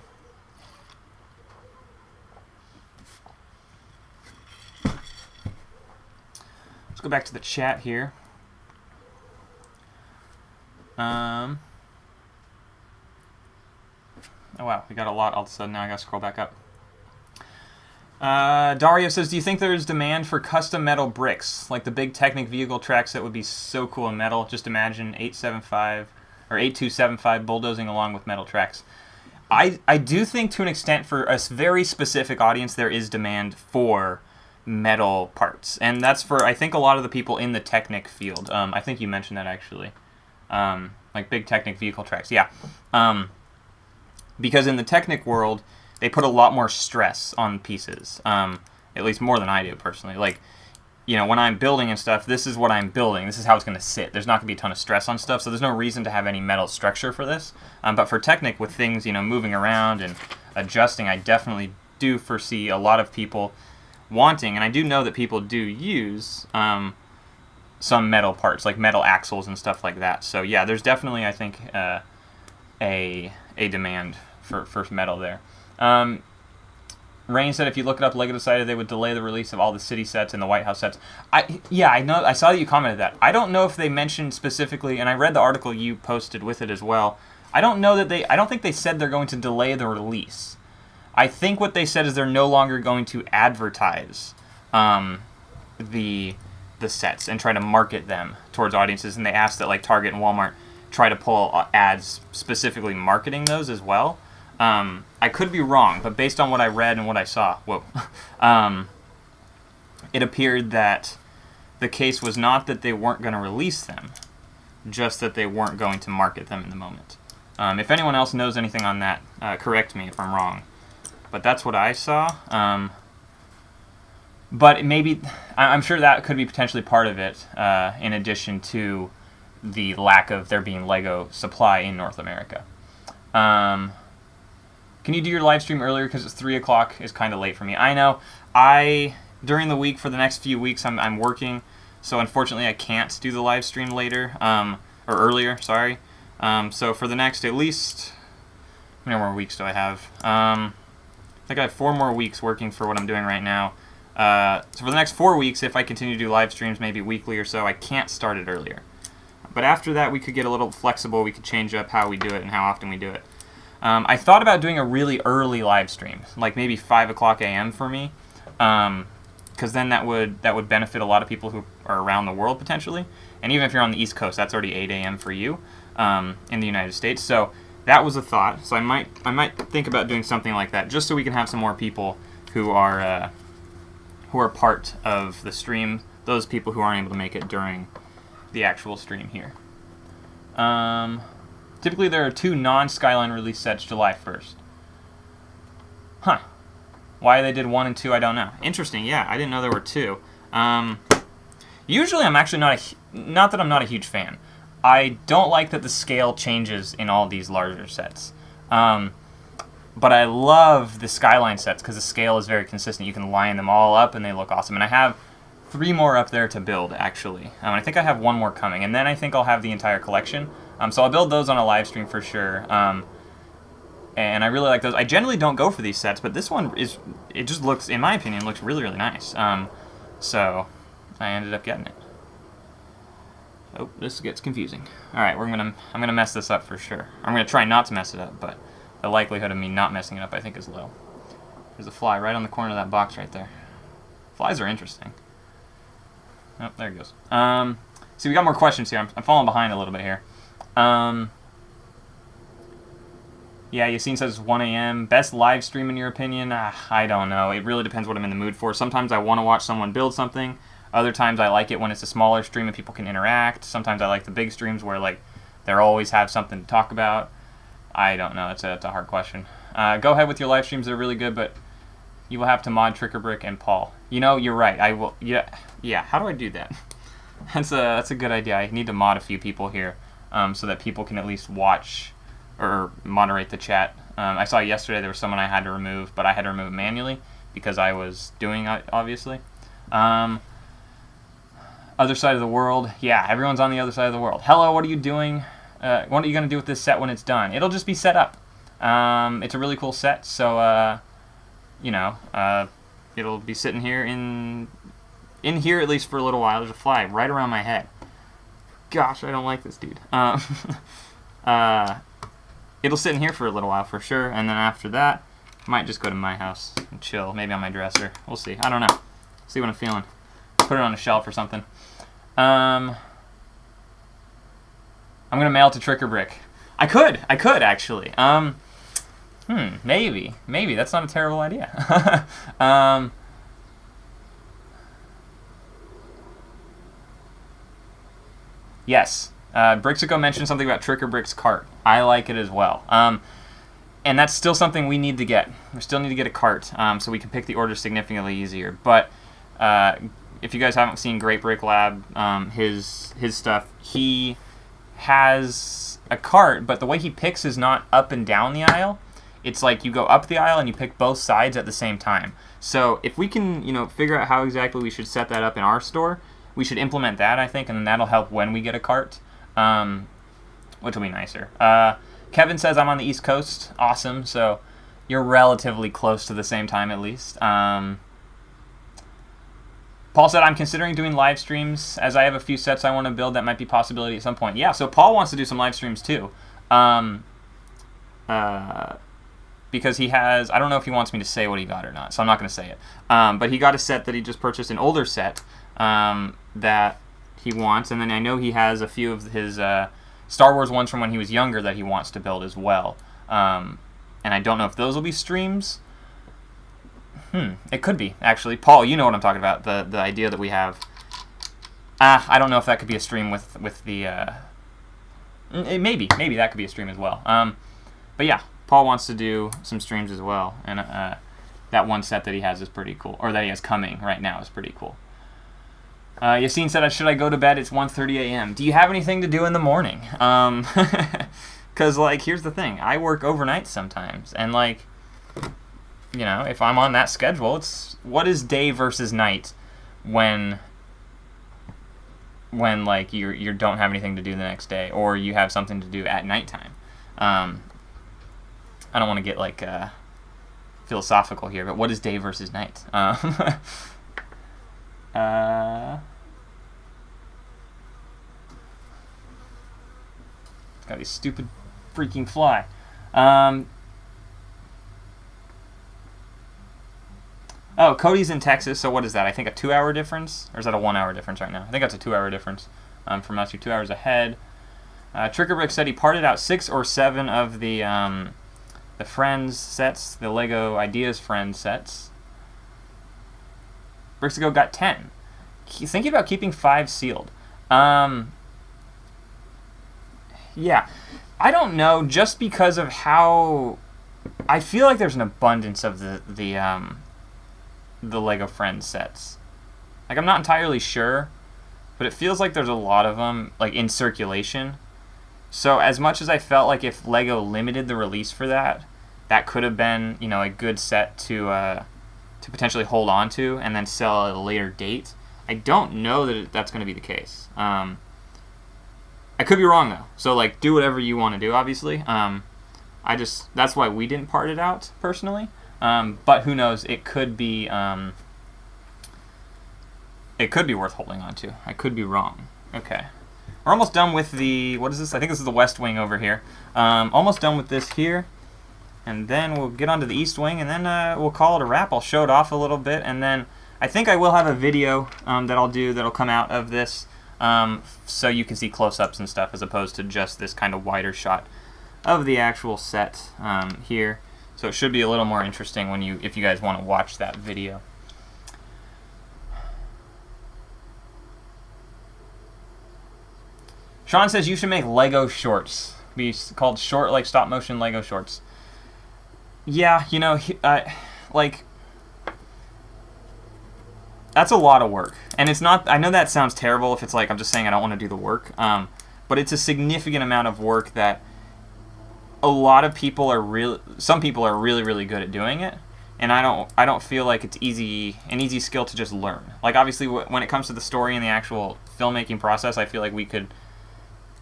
Let's go back to the chat here. Oh wow, we got a lot all of a sudden. Now I gotta scroll back up. Dario says, do you think there's demand for custom metal bricks, like the big Technic vehicle tracks that would be so cool in metal? Just imagine 8275 bulldozing along with metal tracks. I do think to an extent for a very specific audience there is demand for metal parts. And that's for, I think, a lot of the people in the Technic field. I think you mentioned that actually. Like big Technic vehicle tracks, yeah. Because in the Technic world, they put a lot more stress on pieces, at least more than I do personally. Like, you know, when I'm building and stuff, this is what I'm building. This is how it's going to sit. There's not going to be a ton of stress on stuff, so there's no reason to have any metal structure for this. But for Technic, with things, you know, moving around and adjusting, I definitely do foresee a lot of people wanting, and I do know that people do use some metal parts, like metal axles and stuff like that. So yeah, there's definitely, I think, a demand for metal there. Rain said if you look it up, LEGO decided they would delay the release of all the city sets and the White House sets. I know. I saw that you commented that. I don't know if they mentioned specifically, and I read the article you posted with it as well. I don't think they said they're going to delay the release. I think what they said is they're no longer going to advertise the sets and try to market them towards audiences. And they asked that like Target and Walmart try to pull ads specifically marketing those as well. I could be wrong, but based on what I read and what I saw, it appeared that the case was not that they weren't going to release them, just that they weren't going to market them in the moment. If anyone else knows anything on that, correct me if I'm wrong. But that's what I saw. But maybe, I'm sure that could be potentially part of it, in addition to the lack of there being LEGO supply in North America. Can you do your live stream earlier because it's 3 o'clock is kind of late for me? I know. During the week for the next few weeks I'm working, so unfortunately I can't do the live stream later, or earlier, sorry. So for the next at least, how many more weeks do I have? I think I have 4 more weeks working for what I'm doing right now. So for the next 4 weeks, if I continue to do live streams, maybe weekly or so, I can't start it earlier. But after that, we could get a little flexible. We could change up how we do it and how often we do it. I thought about doing a really early live stream, like maybe 5 o'clock a.m. for me, because then that would benefit a lot of people who are around the world potentially. And even if you're on the East Coast, that's already 8 a.m. for you in the United States. So that was a thought. So I might think about doing something like that, just so we can have some more people who are part of the stream. Those people who aren't able to make it during the actual stream here. Typically there are 2 non-Skyline release sets July 1st. Huh. Why they did 1 and 2, I don't know. Interesting, yeah, I didn't know there were 2. Usually I'm actually not that I'm not a huge fan. I don't like that the scale changes in all these larger sets. But I love the Skyline sets because the scale is very consistent. You can line them all up and they look awesome. And I have 3 more up there to build, actually. I think I have 1 more coming. And then I think I'll have the entire collection. So I'll build those on a live stream for sure. And I really like those. I generally don't go for these sets, but this one it just looks, in my opinion, looks really, really nice. So I ended up getting it. Oh, this gets confusing. All right, I'm gonna mess this up for sure. I'm gonna try not to mess it up, but the likelihood of me not messing it up, I think, is low. There's a fly right on the corner of that box right there. Flies are interesting. Oh, there it goes. See, we got more questions here. I'm falling behind a little bit here. Yeah, Yassine says 1 a.m. Best live stream in your opinion? I don't know. It really depends what I'm in the mood for. Sometimes I want to watch someone build something. Other times I like it when it's a smaller stream and people can interact. Sometimes I like the big streams where like they always have something to talk about. I don't know. That's a hard question. Go ahead with your live streams. They're really good, but you will have to mod Trickerbrick and Paul. You know, you're right. I will. Yeah. How do I do that? That's a good idea. I need to mod a few people here so that people can at least watch or moderate the chat. I saw yesterday there was someone I had to remove, but I had to remove it manually because I was doing it, obviously. Other side of the world. Yeah, everyone's on the other side of the world. Hello, what are you doing? What are you going to do with this set when it's done? It'll just be set up. It's a really cool set, so, you know, it'll be sitting here in here at least for a little while. There's a fly right around my head. Gosh, I don't like this dude. It'll sit in here for a little while for sure, and then after that, I might just go to my house and chill, maybe on my dresser. We'll see. I don't know. See what I'm feeling. Put it on a shelf or something. I'm gonna mail to Trickerbrick. I could actually. Maybe that's not a terrible idea. Yes. Brixico mentioned something about Trickerbrick's cart. I like it as well. And that's still something we need to get. We still need to get a cart so we can pick the order significantly easier. But if you guys haven't seen Great Brick Lab, his stuff, he has a cart, but the way he picks is not up and down the aisle. It's like you go up the aisle and you pick both sides at the same time. So if we can, you know, figure out how exactly we should set that up in our store, we should implement that, I think, and then that'll help when we get a cart, which will be nicer. Kevin says I'm on the East Coast. Awesome. So you're relatively close to the same time at least. Paul said, I'm considering doing live streams as I have a few sets I want to build that might be a possibility at some point. Yeah, so Paul wants to do some live streams too. Because he has, I don't know if he wants me to say what he got or not, so I'm not going to say it. But he got a set that he just purchased, an older set that he wants, and then I know he has a few of his Star Wars ones from when he was younger that he wants to build as well. And I don't know if those will be streams. It could be, actually. Paul, you know what I'm talking about, the idea that we have. I don't know if that could be a stream with the... maybe that could be a stream as well. But yeah, Paul wants to do some streams as well, and that one set that he has is pretty cool, or that he has coming right now is pretty cool. Yassine said, should I go to bed? It's 1:30 a.m. Do you have anything to do in the morning? Because, like, here's the thing. I work overnight sometimes, and, like... You know, if I'm on that schedule, it's what is day versus night when like you don't have anything to do the next day, or you have something to do at nighttime. I don't want to get like philosophical here, but what is day versus night? Got these stupid freaking fly. Oh, Cody's in Texas, so what is that? I think a 2-hour difference? Or is that a 1-hour difference right now? I think that's a 2-hour difference from us. You're 2 hours ahead. Trickerbrick said he parted out 6 or 7 of the Friends sets, the Lego Ideas Friends sets. Brixico got 10. He's thinking about keeping 5 sealed. Yeah. I don't know, just because of how... I feel like there's an abundance of the Lego Friends sets. Like, I'm not entirely sure, but it feels like there's a lot of them, like, in circulation. So as much as I felt like if Lego limited the release for that, that could have been, you know, a good set to potentially hold on to and then sell at a later date, I don't know that that's going to be the case. I could be wrong, though. So, like, do whatever you want to do, obviously. That's why we didn't part it out, personally. But who knows? It could be worth holding on to. I could be wrong. Okay, we're almost done with the. What is this? I think this is the West Wing over here. Almost done with this here, and then we'll get onto the East Wing, and then we'll call it a wrap. I'll show it off a little bit, and then I think I will have a video that I'll do that'll come out of this, so you can see close-ups and stuff as opposed to just this kind of wider shot of the actual set here. So it should be a little more interesting if you guys want to watch that video. Sean says you should make Lego shorts. Be called short, like stop motion Lego shorts. Yeah, you know, like, that's a lot of work. And it's not, I know that sounds terrible if it's like I'm just saying I don't want to do the work. But it's a significant amount of work that a lot of people are some people are really, really good at doing it. And I don't feel like it's an easy skill to just learn. Like, obviously, when it comes to the story and the actual filmmaking process, I feel like we could,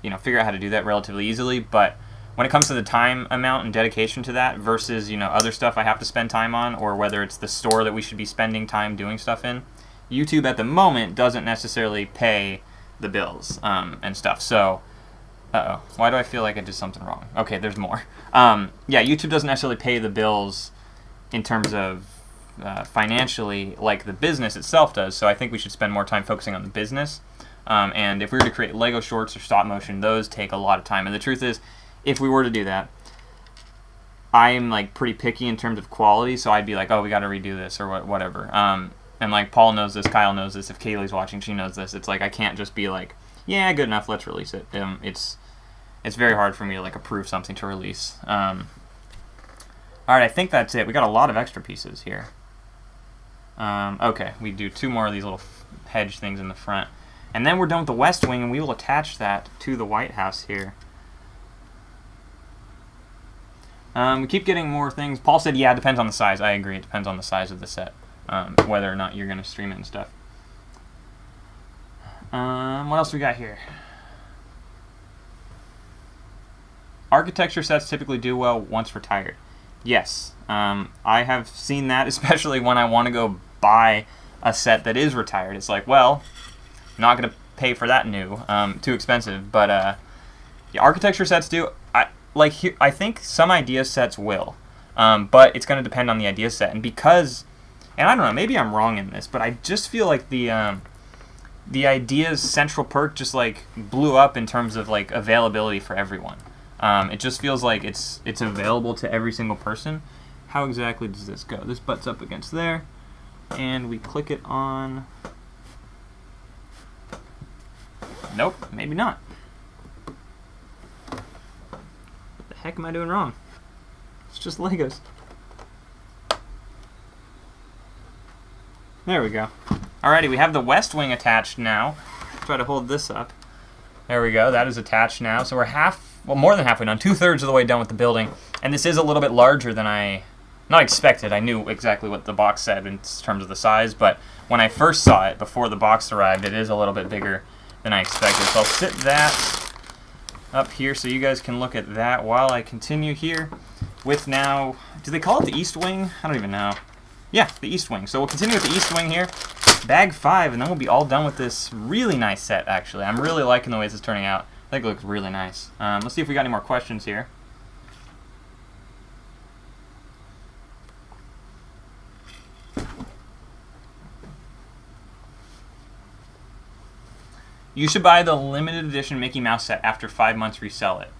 you know, figure out how to do that relatively easily. But when it comes to the time amount and dedication to that versus, you know, other stuff I have to spend time on, or whether it's the store that we should be spending time doing stuff in, YouTube at the moment doesn't necessarily pay the bills and stuff. So, why do I feel like I did something wrong? Okay, there's more. Yeah, YouTube doesn't necessarily pay the bills in terms of financially like the business itself does. So I think we should spend more time focusing on the business. And if we were to create Lego shorts or stop motion, those take a lot of time. And the truth is, if we were to do that, I'm like pretty picky in terms of quality. So I'd be like, oh, we got to redo this or whatever. And like Paul knows this, Kyle knows this. If Kaylee's watching, she knows this. It's like I can't just be like, yeah, good enough, let's release it. It's very hard for me to like approve something to release. All right, I think that's it. We got a lot of extra pieces here. Okay, we do 2 more of these little hedge things in the front. And then we're done with the west wing, and we will attach that to the White House here. We keep getting more things. Paul said, yeah, it depends on the size. I agree, it depends on the size of the set, whether or not you're going to stream it and stuff. What else we got here? Architecture sets typically do well once retired. Yes, I have seen that, especially when I want to go buy a set that is retired. It's like, well, I'm not going to pay for that new, too expensive. But yeah, architecture sets do. I think some idea sets will, but it's going to depend on the idea set. And because, and I don't know, maybe I'm wrong in this, but I just feel like the idea's central perk just like blew up in terms of like availability for everyone. It just feels like it's available to every single person. How exactly does this go? This butts up against there, and we click it on. Nope, maybe not. What the heck am I doing wrong? It's just Legos. There we go. Alrighty, we have the west wing attached now. Try to hold this up. There we go. That is attached now. So we're more than halfway done. 2/3 of the way done with the building. And this is a little bit larger than not expected. I knew exactly what the box said in terms of the size, but when I first saw it before the box arrived, it is a little bit bigger than I expected. So I'll sit that up here so you guys can look at that while I continue here with now, do they call it the east wing? I don't even know. Yeah, the east wing. So we'll continue with the east wing here. Bag 5, and then we'll be all done with this really nice set, actually. I'm really liking the way this is turning out. I think it looks really nice. Let's see if we got any more questions here. You should buy the limited edition Mickey Mouse set after 5 months, resell it.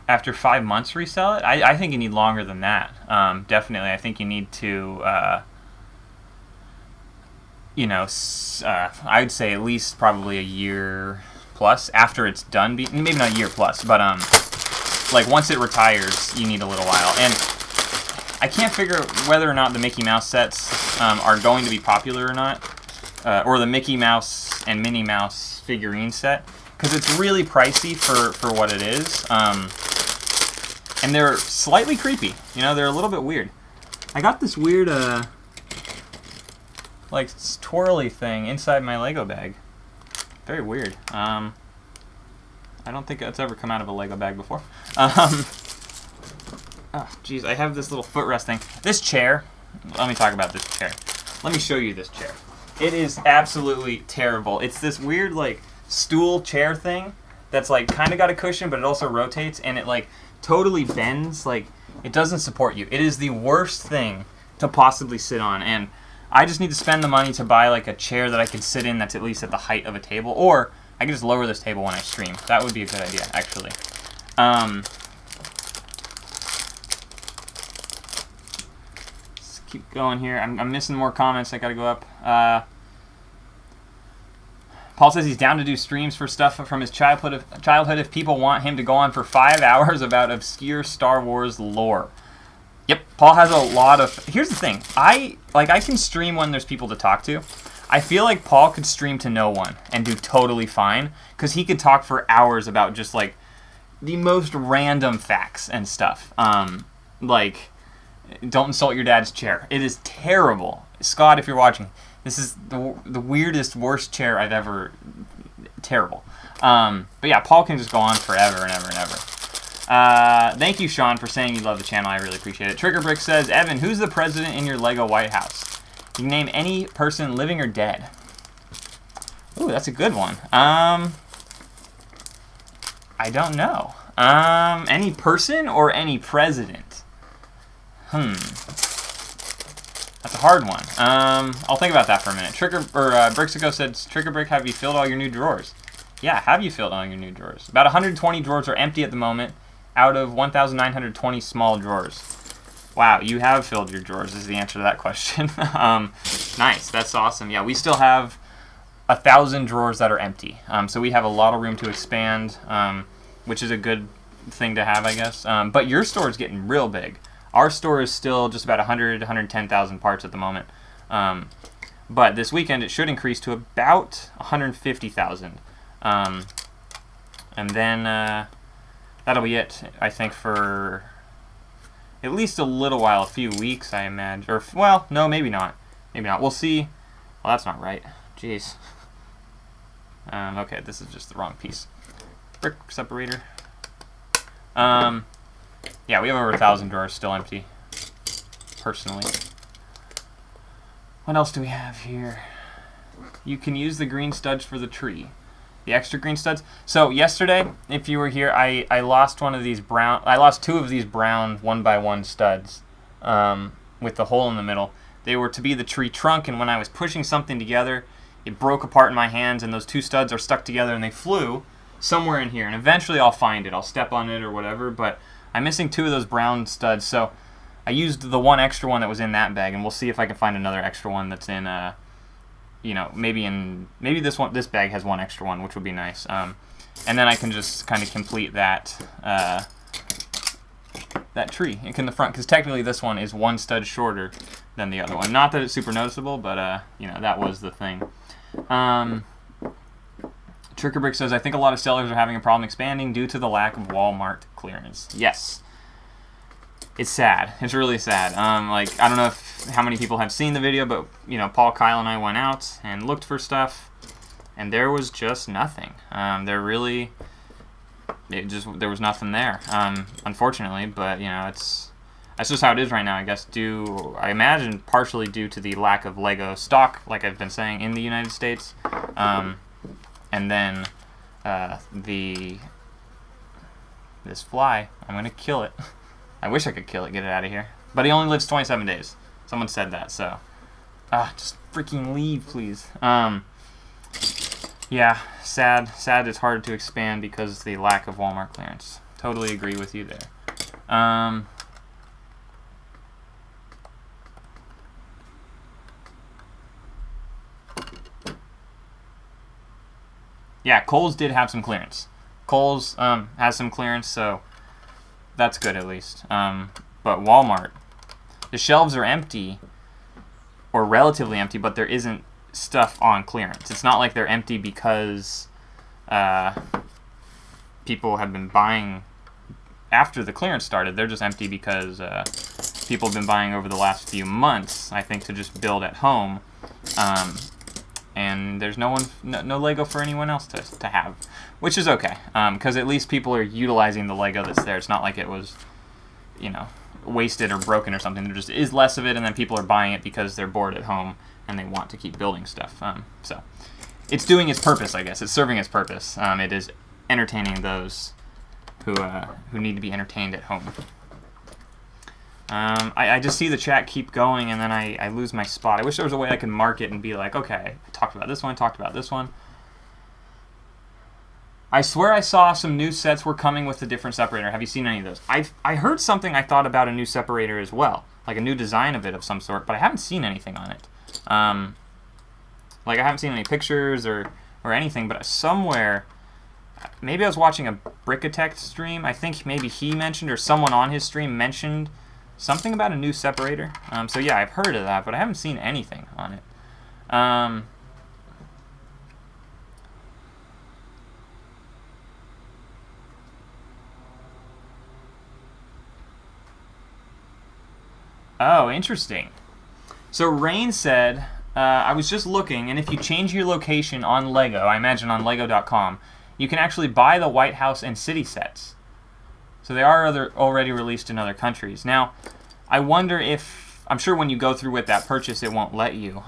After 5 months, resell it? I think you need longer than that. Definitely, I think you need to, I'd say at least probably a year plus after it's done. Maybe not a year plus, but like once it retires, you need a little while. And I can't figure whether or not the Mickey Mouse sets are going to be popular or not, or the Mickey Mouse and Minnie Mouse figurine set, because it's really pricey for what it is. And they're slightly creepy. You know, they're a little bit weird. I got this weird, like, twirly thing inside my Lego bag. Very weird. I don't think that's ever come out of a Lego bag before. Oh, jeez, I have this little footrest thing. This chair, let me talk about this chair. Let me show you this chair. It is absolutely terrible. It's this weird, like, stool chair thing that's, like, kind of got a cushion, but it also rotates, and it, like, totally bends. Like, it doesn't support you. It is the worst thing to possibly sit on, and I just need to spend the money to buy, like, a chair that I can sit in that's at least at the height of a table, or I can just lower this table when I stream. That would be a good idea, actually. Let's keep going here. I'm missing more comments. I gotta go up. Paul says he's down to do streams for stuff from his childhood if people want him to go on for 5 hours about obscure Star Wars lore. Yep, Paul has a lot of... Here's the thing. I can stream when there's people to talk to. I feel like Paul could stream to no one and do totally fine, because he could talk for hours about just, like, the most random facts and stuff. Like, don't insult your dad's chair. It is terrible. Scott, if you're watching, this is the weirdest, worst chair I've ever... Terrible. But yeah, Paul can just go on forever and ever and ever. Thank you, Sean, for saying you love the channel. I really appreciate it. Triggerbrick says, Evan, who's the president in your Lego White House? You can name any person living or dead. Ooh, that's a good one. I don't know. Any person or any president? That's a hard one. I'll think about that for a minute. Brixico said, Triggerbrick, have you filled all your new drawers? Yeah, have you filled all your new drawers? About 120 drawers are empty at the moment, out of 1,920 small drawers. Wow, you have filled your drawers is the answer to that question. Nice, that's awesome. Yeah, we still have 1,000 drawers that are empty. So we have a lot of room to expand, which is a good thing to have, I guess. But your store is getting real big. Our store is still just about 110,000 parts at the moment. But this weekend it should increase to about 150,000. And then that'll be it, I think, for at least a little while, a few weeks, I imagine. Or, well, no, maybe not. Maybe not. We'll see. Well, that's not right. Jeez. Okay, this is just the wrong piece. Brick separator. Yeah, we have over 1,000 drawers still empty, personally. What else do we have here? You can use the green studs for the tree. The extra green studs. So yesterday, if you were here, I lost one of these brown. I lost 2 of these brown 1x1 studs with the hole in the middle. They were to be the tree trunk, and when I was pushing something together, it broke apart in my hands, and those 2 studs are stuck together, and they flew somewhere in here. And eventually, I'll find it. I'll step on it or whatever. But I'm missing 2 of those brown studs, so I used the one extra one that was in that bag, and we'll see if I can find another extra one that's in. You know, maybe this bag has one extra one, which would be nice. And then I can just kind of complete that that tree in the front, because technically this one is 1 stud shorter than the other one. Not that it's super noticeable, but you know, that was the thing. Trickerbrick says, I think a lot of sellers are having a problem expanding due to the lack of Walmart clearance. Yes. It's sad. It's really sad. Like, I don't know how many people have seen the video, but, you know, Paul, Kyle, and I went out and looked for stuff, and there was just nothing. There was nothing there, unfortunately, but, you know, that's just how it is right now, I guess, I imagine partially due to the lack of Lego stock, like I've been saying, in the United States, and then this fly, I'm going to kill it. I wish I could kill it, get it out of here. But he only lives 27 days. Someone said that, so... just freaking leave, please. Yeah, sad. Sad it's hard to expand because of the lack of Walmart clearance. Totally agree with you there. Yeah, Kohl's did have some clearance. Kohl's has some clearance, so... That's good, at least. But Walmart, the shelves are empty, or relatively empty, but there isn't stuff on clearance. It's not like they're empty because people have been buying after the clearance started. They're just empty because people have been buying over the last few months, I think, to just build at home. And there's no Lego for anyone else to have, which is okay, because at least people are utilizing the Lego that's there. It's not like it was, you know, wasted or broken or something. There just is less of it, and then people are buying it because they're bored at home and they want to keep building stuff. So it's doing its purpose, I guess. It's serving its purpose. It is entertaining those who need to be entertained at home. I just see the chat keep going, and then I lose my spot. I wish there was a way I could mark it and be like, okay, I talked about this one, talked about this one. I swear I saw some new sets were coming with a different separator. Have you seen any of those? I heard something I thought about a new separator as well, like a new design of it of some sort, but I haven't seen anything on it. Like, I haven't seen any pictures or or anything, but somewhere, maybe I was watching a Brickatech stream. I think maybe he mentioned, or someone on his stream mentioned something about a new separator. So yeah, I've heard of that, but I haven't seen anything on it. Oh, interesting. So Rain said, I was just looking, and if you change your location on Lego, I imagine on Lego.com, you can actually buy the White House and city sets. So they are already released in other countries. Now, I wonder if, I'm sure when you go through with that purchase, it won't let you.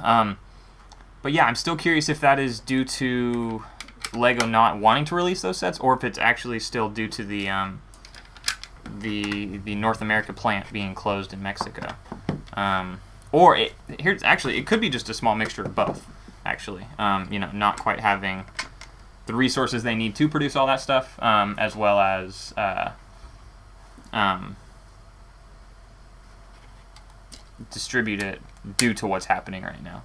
But yeah, I'm still curious if that is due to Lego not wanting to release those sets, or if it's actually still due to the North America plant being closed in Mexico. Or it could be just a small mixture of both, actually. Not quite having the resources they need to produce all that stuff, as well as distribute it due to what's happening right now.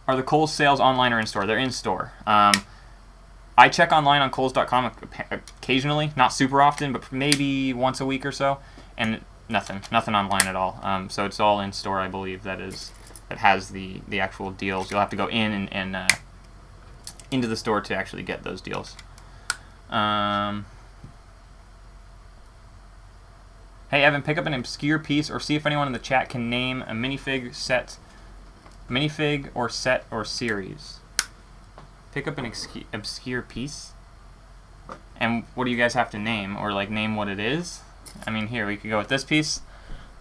Are the Kohl's sales online or in store? They're in store. I check online on Kohls.com occasionally, not super often, but maybe once a week or so, and nothing online at all. So it's all in store, I believe. That has the actual deals. You'll have to go in and into the store to actually get those deals. Hey Evan, pick up an obscure piece or see if anyone in the chat can name a minifig or set or series. Pick up an obscure piece? And what do you guys have to name? Or like name what it is? I mean, here, we could go with this piece.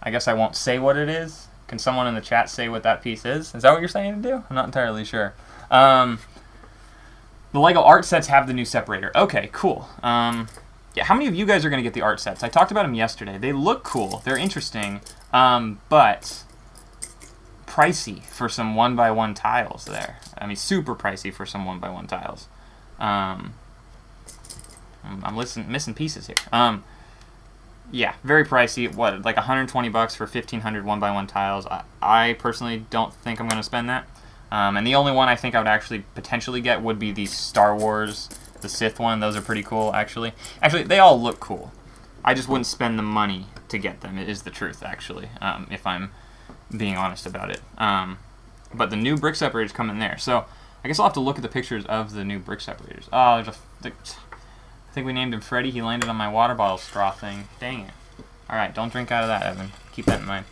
I guess I won't say what it is. Can someone in the chat say what that piece is? Is that what you're saying to do? I'm not entirely sure. The Lego art sets have the new separator. Okay, cool. Yeah, how many of you guys are going to get the art sets? I talked about them yesterday. They look cool. They're interesting. But pricey for some 1x1 tiles there. I mean, super pricey for some 1x1 tiles. I'm missing pieces here. Yeah, very pricey. What, like $120 for 1,500 1x1 tiles? I personally don't think I'm going to spend that. And the only one I think I would actually potentially get would be the Star Wars, the Sith one. Those are pretty cool, actually. Actually, they all look cool. I just wouldn't spend the money to get them, is the truth, actually, if I'm being honest about it. But the new brick separators come in there. So I guess I'll have to look at the pictures of the new brick separators. Oh, I think we named him Freddy. He landed on my water bottle straw thing. Dang it. Alright, don't drink out of that, Evan. Keep that in mind.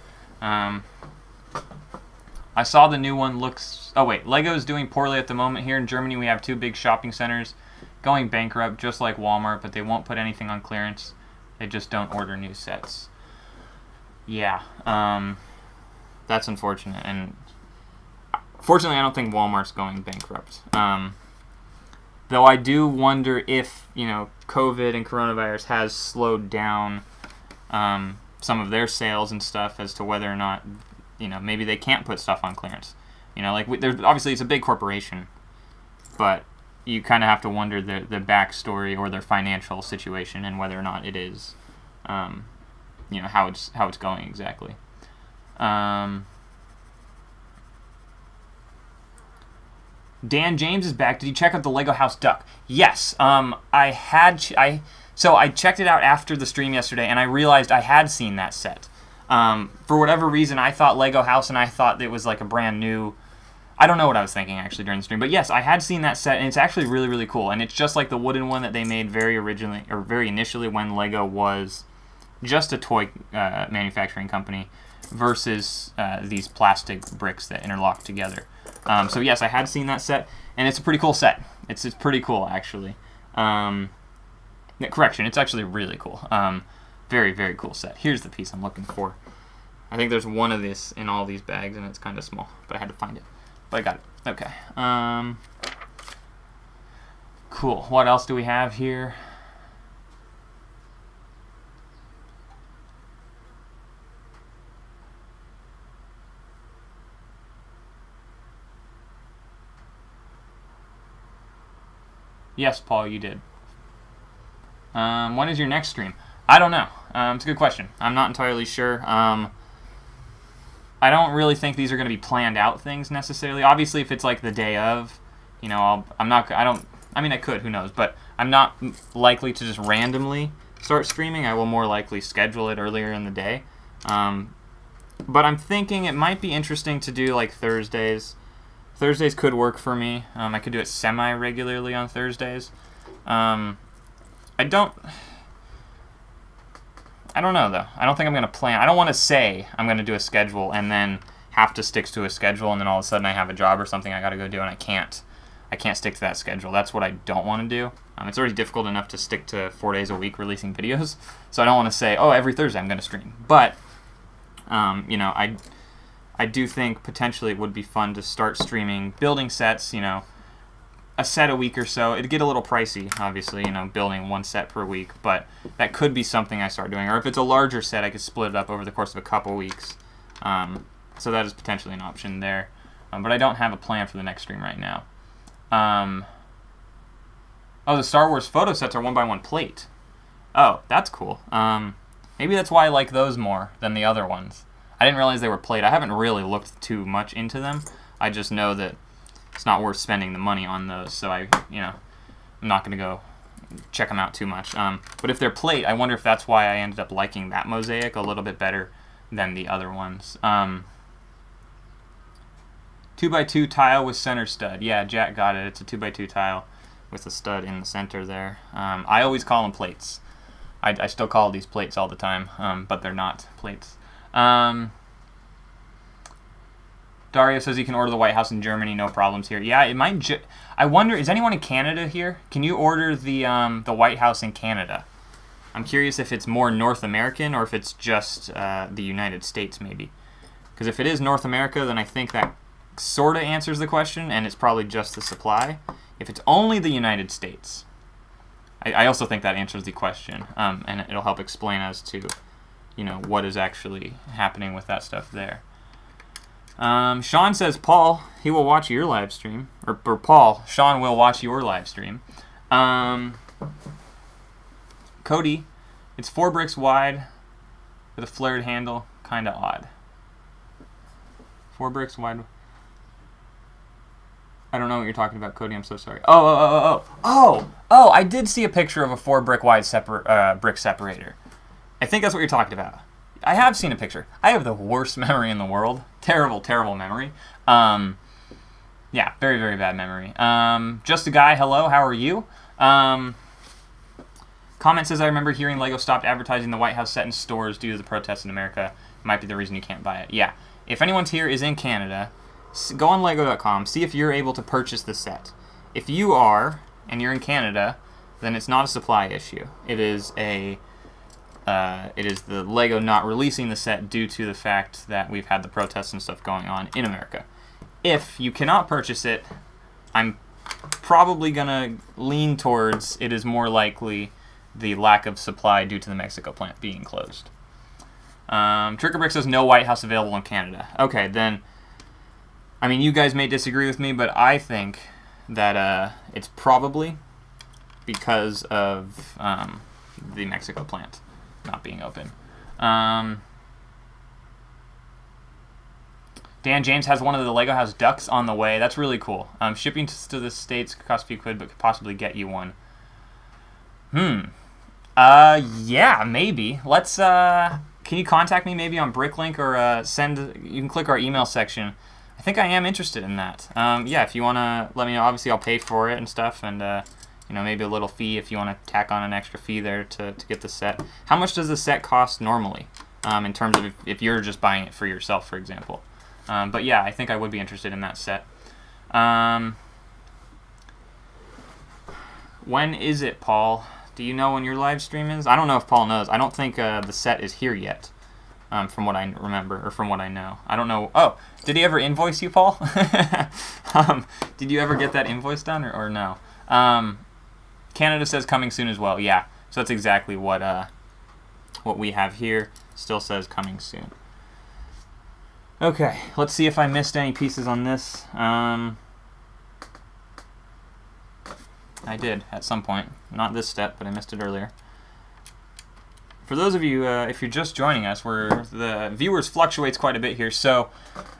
I saw the new one looks... Oh, wait. Lego's doing poorly at the moment. Here in Germany, we have 2 big shopping centers going bankrupt, just like Walmart, but they won't put anything on clearance. They just don't order new sets. Yeah. That's unfortunate. And fortunately, I don't think Walmart's going bankrupt. Though I do wonder if, COVID and coronavirus has slowed down some of their sales and stuff as to whether or not, maybe they can't put stuff on clearance. Obviously it's a big corporation, but you kind of have to wonder the backstory or their financial situation and whether or not it is, how it's going exactly. Dan James is back. Did you check out the Lego House Duck? Yes. I checked it out after the stream yesterday, and I realized I had seen that set. For whatever reason, I thought Lego House, and I thought it was like a brand new... I don't know what I was thinking, actually, during the stream. But yes, I had seen that set, and it's actually really, really cool. And it's just like the wooden one that they made very initially when Lego was just a toy manufacturing company versus these plastic bricks that interlock together. So yes, I had seen that set, and it's a pretty cool set. It's pretty cool, actually. Correction, it's actually really cool. Very, very cool set. Here's the piece I'm looking for. I think there's one of this in all these bags, and it's kind of small, but I had to find it. But I got it. Okay. Cool. What else do we have here? Yes, Paul, you did. When is your next stream? I don't know. It's a good question. I'm not entirely sure. I don't really think these are going to be planned out things necessarily. Obviously, if it's like the day of, you know, I mean, I could, who knows, but I'm not likely to just randomly start streaming. I will more likely schedule it earlier in the day. But I'm thinking it might be interesting to do like Thursdays. Thursdays could work for me. I could do it semi-regularly on Thursdays. I don't know, though. I don't think I'm going to plan. I don't want to say I'm going to do a schedule and then have to stick to a schedule, and then all of a sudden I have a job or something I got to go do, and I can't stick to that schedule. That's what I don't want to do. It's already difficult enough to stick to 4 days a week releasing videos, so I don't want to say, oh, every Thursday I'm going to stream. But, you know, I do think potentially it would be fun to start streaming, building sets, you know, a set a week or so. It'd get a little pricey, obviously, you know, building one set per week, but that could be something I start doing. Or if it's a larger set, I could split it up over the course of a couple weeks. So that is potentially an option there. But I don't have a plan for the next stream right now. Oh, the Star Wars photo sets are 1x1 plate. Oh, that's cool. Maybe that's why I like those more than the other ones. I didn't realize they were plate. I haven't really looked too much into them. I just know that it's not worth spending the money on those, so I'm not going to go check them out too much. But if they're plate, I wonder if that's why I ended up liking that mosaic a little bit better than the other ones. 2x2 tile with center stud. Yeah, Jack got it. It's a 2x2 tile with a stud in the center there. I always call them plates. I still call these plates all the time, but they're not plates. Dario says he can order the White House in Germany, no problems here. Yeah, it might. I wonder, is anyone in Canada here? Can you order the White House in Canada? I'm curious if it's more North American or if it's just the United States, maybe. Because if it is North America, then I think that sort of answers the question, and it's probably just the supply. If it's only the United States, I also think that answers the question, and it'll help explain as to, you know, what is actually happening with that stuff there. Sean says, Paul, he will watch your live stream. Or Paul, Sean will watch your live stream. Cody, it's 4 bricks wide with a flared handle. Kind of odd. 4 bricks wide. I don't know what you're talking about, Cody. I'm so sorry. Oh, I did see a picture of a 4 brick wide brick separator. I think that's what you're talking about. I have seen a picture. I have the worst memory in the world. Terrible, terrible memory. Yeah, very, very bad memory. Just a guy, hello, how are you? Comment says, I remember hearing LEGO stopped advertising the White House set in stores due to the protests in America. Might be the reason you can't buy it. Yeah, if anyone's here is in Canada, go on LEGO.com, see if you're able to purchase the set. If you are, and you're in Canada, then it's not a supply issue. It is the LEGO not releasing the set due to the fact that we've had the protests and stuff going on in America. If you cannot purchase it, I'm probably going to lean towards it is more likely the lack of supply due to the Mexico plant being closed. Trickerbrick says no White House available in Canada. Okay, then, I mean, you guys may disagree with me, but I think that it's probably because of the Mexico plant not being open. Dan James has one of the LEGO House ducks on the way. That's really cool. Shipping to the States could cost a few quid, but could possibly get you one. Yeah, maybe. Let's, can you contact me maybe on Bricklink or you can click our email section. I think I am interested in that. Yeah, if you want to let me know, obviously I'll pay for it and stuff, and you know, maybe a little fee if you want to tack on an extra fee there to get the set. How much does the set cost normally, in terms of if you're just buying it for yourself, for example? But yeah, I think I would be interested in that set. When is it, Paul? Do you know when your live stream is? I don't know if Paul knows. I don't think the set is here yet, from what I remember, or from what I know. I don't know. Oh, did he ever invoice you, Paul? Did you ever get that invoice done, or no? Canada says coming soon as well. Yeah, so that's exactly what we have here. Still says coming soon. Okay, let's see if I missed any pieces on this. I did at some point. Not this step, but I missed it earlier. for those of you, if you're just joining us, the viewers fluctuates quite a bit here. So,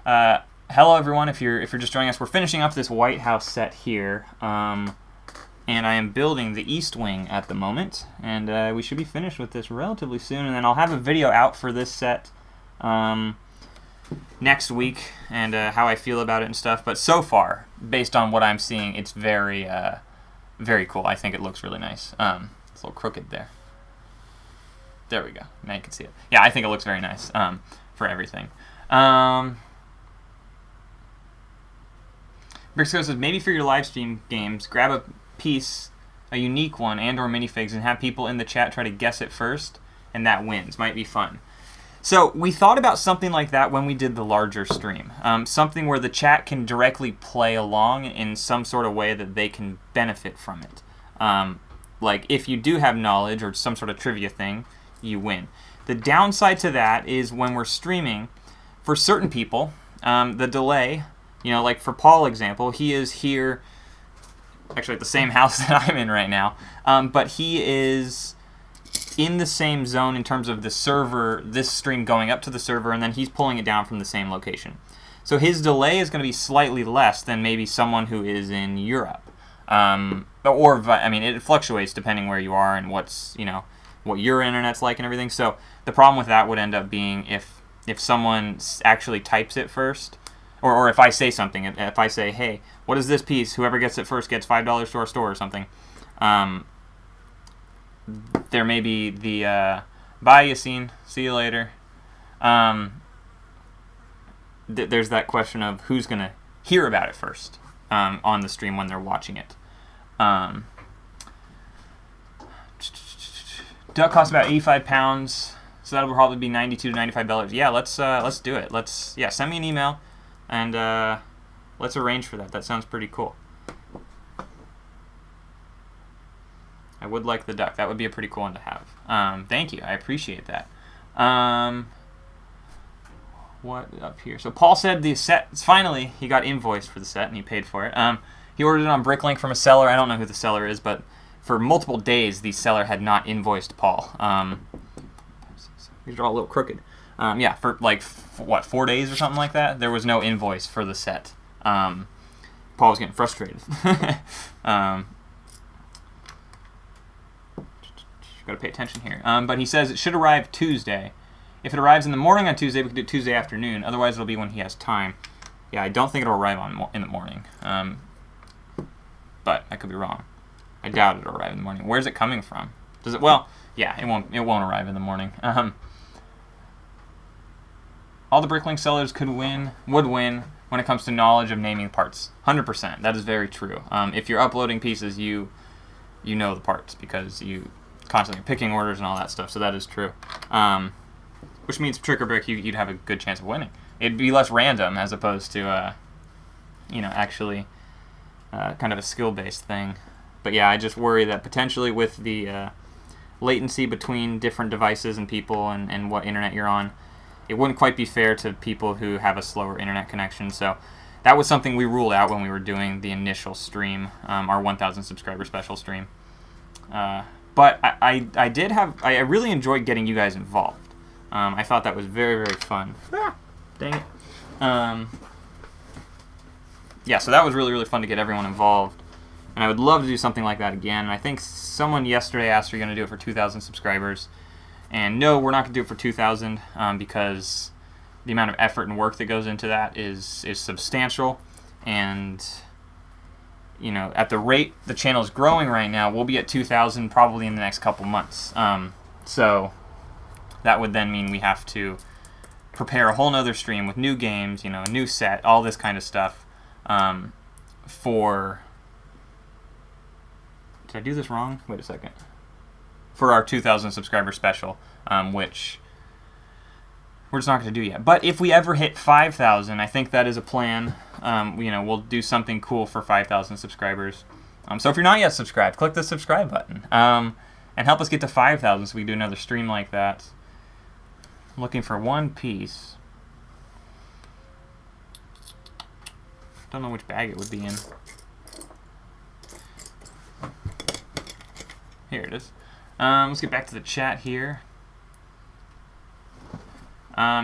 hello everyone. If you're just joining us, we're finishing up this White House set here, and I am building the East Wing at the moment, and we should be finished with this relatively soon. And then I'll have a video out for this set next week, and how I feel about it and stuff. But so far, based on what I'm seeing, it's very, very cool. I think it looks really nice. It's a little crooked there. There we go. Now you can see it. Yeah, I think it looks very nice for everything. Brixco says, maybe for your live stream games, grab a piece, a unique one, and/or minifigs, and have people in the chat try to guess it first, and that wins. Might be fun. So we thought about something like that when we did the larger stream. Something where the chat can directly play along in some sort of way that they can benefit from it. Like if you do have knowledge or some sort of trivia thing, you win. The downside to that is when we're streaming, for certain people, the delay, like for Paul example, he is here, actually at the same house that I'm in right now, but he is in the same zone in terms of the server, this stream going up to the server, and then he's pulling it down from the same location. So his delay is going to be slightly less than maybe someone who is in Europe. It fluctuates depending where you are and what's, what your internet's like and everything. So the problem with that would end up being if someone actually types it first, or if I say something, if I say, hey, what is this piece? Whoever gets it first gets $5 to our store or something. There may be the, bye Yassine, see you later. There's that question of who's going to hear about it first on the stream when they're watching it. Duck costs about 85 pounds, so that'll probably be $92 to $95. Yeah, let's do it. Send me an email, and let's arrange for that. That sounds pretty cool. I would like the duck. That would be a pretty cool one to have. Thank you. I appreciate that. What up here? So Paul said the set, finally, he got invoiced for the set, and he paid for it. He ordered it on Bricklink from a seller. I don't know who the seller is, but for multiple days, the seller had not invoiced Paul. These are all a little crooked. Yeah, for like, 4 days or something like that? There was no invoice for the set. Paul was getting frustrated. Got to pay attention here. But he says it should arrive Tuesday. If it arrives in the morning on Tuesday, we can do it Tuesday afternoon. Otherwise, it'll be when he has time. Yeah, I don't think it'll arrive in the morning. But I could be wrong. I doubt it'll arrive in the morning. Where's it coming from? Does it? Well, yeah, it won't arrive in the morning. All the Bricklink sellers would win when it comes to knowledge of naming parts. 100%. That is very true. If you're uploading pieces, you know the parts because you constantly picking orders and all that stuff. So that is true. Which means Trick or Brick, you'd have a good chance of winning. It'd be less random as opposed to, actually kind of a skill-based thing. But yeah, I just worry that potentially with the latency between different devices and people and what internet you're on, it wouldn't quite be fair to people who have a slower internet connection. So that was something we ruled out when we were doing the initial stream, our 1,000 subscriber special stream. But I really enjoyed getting you guys involved. I thought that was very, very fun. Dang it. Yeah, so that was really, really fun to get everyone involved. And I would love to do something like that again. I think someone yesterday asked, are you going to do it for 2,000 subscribers? And no, we're not going to do it for 2,000 because the amount of effort and work that goes into that is substantial. And, at the rate the channel is growing right now, we'll be at 2,000 probably in the next couple months. So that would then mean we have to prepare a whole nother stream with new games, a new set, all this kind of stuff for... Did I do this wrong? Wait a second. For our 2,000 subscriber special, which we're just not going to do yet. But if we ever hit 5,000, I think that is a plan. We'll do something cool for 5,000 subscribers. So if you're not yet subscribed, click the subscribe button and help us get to 5,000 so we can do another stream like that. I'm looking for one piece. Don't know which bag it would be in. Here it is. Let's get back to the chat here.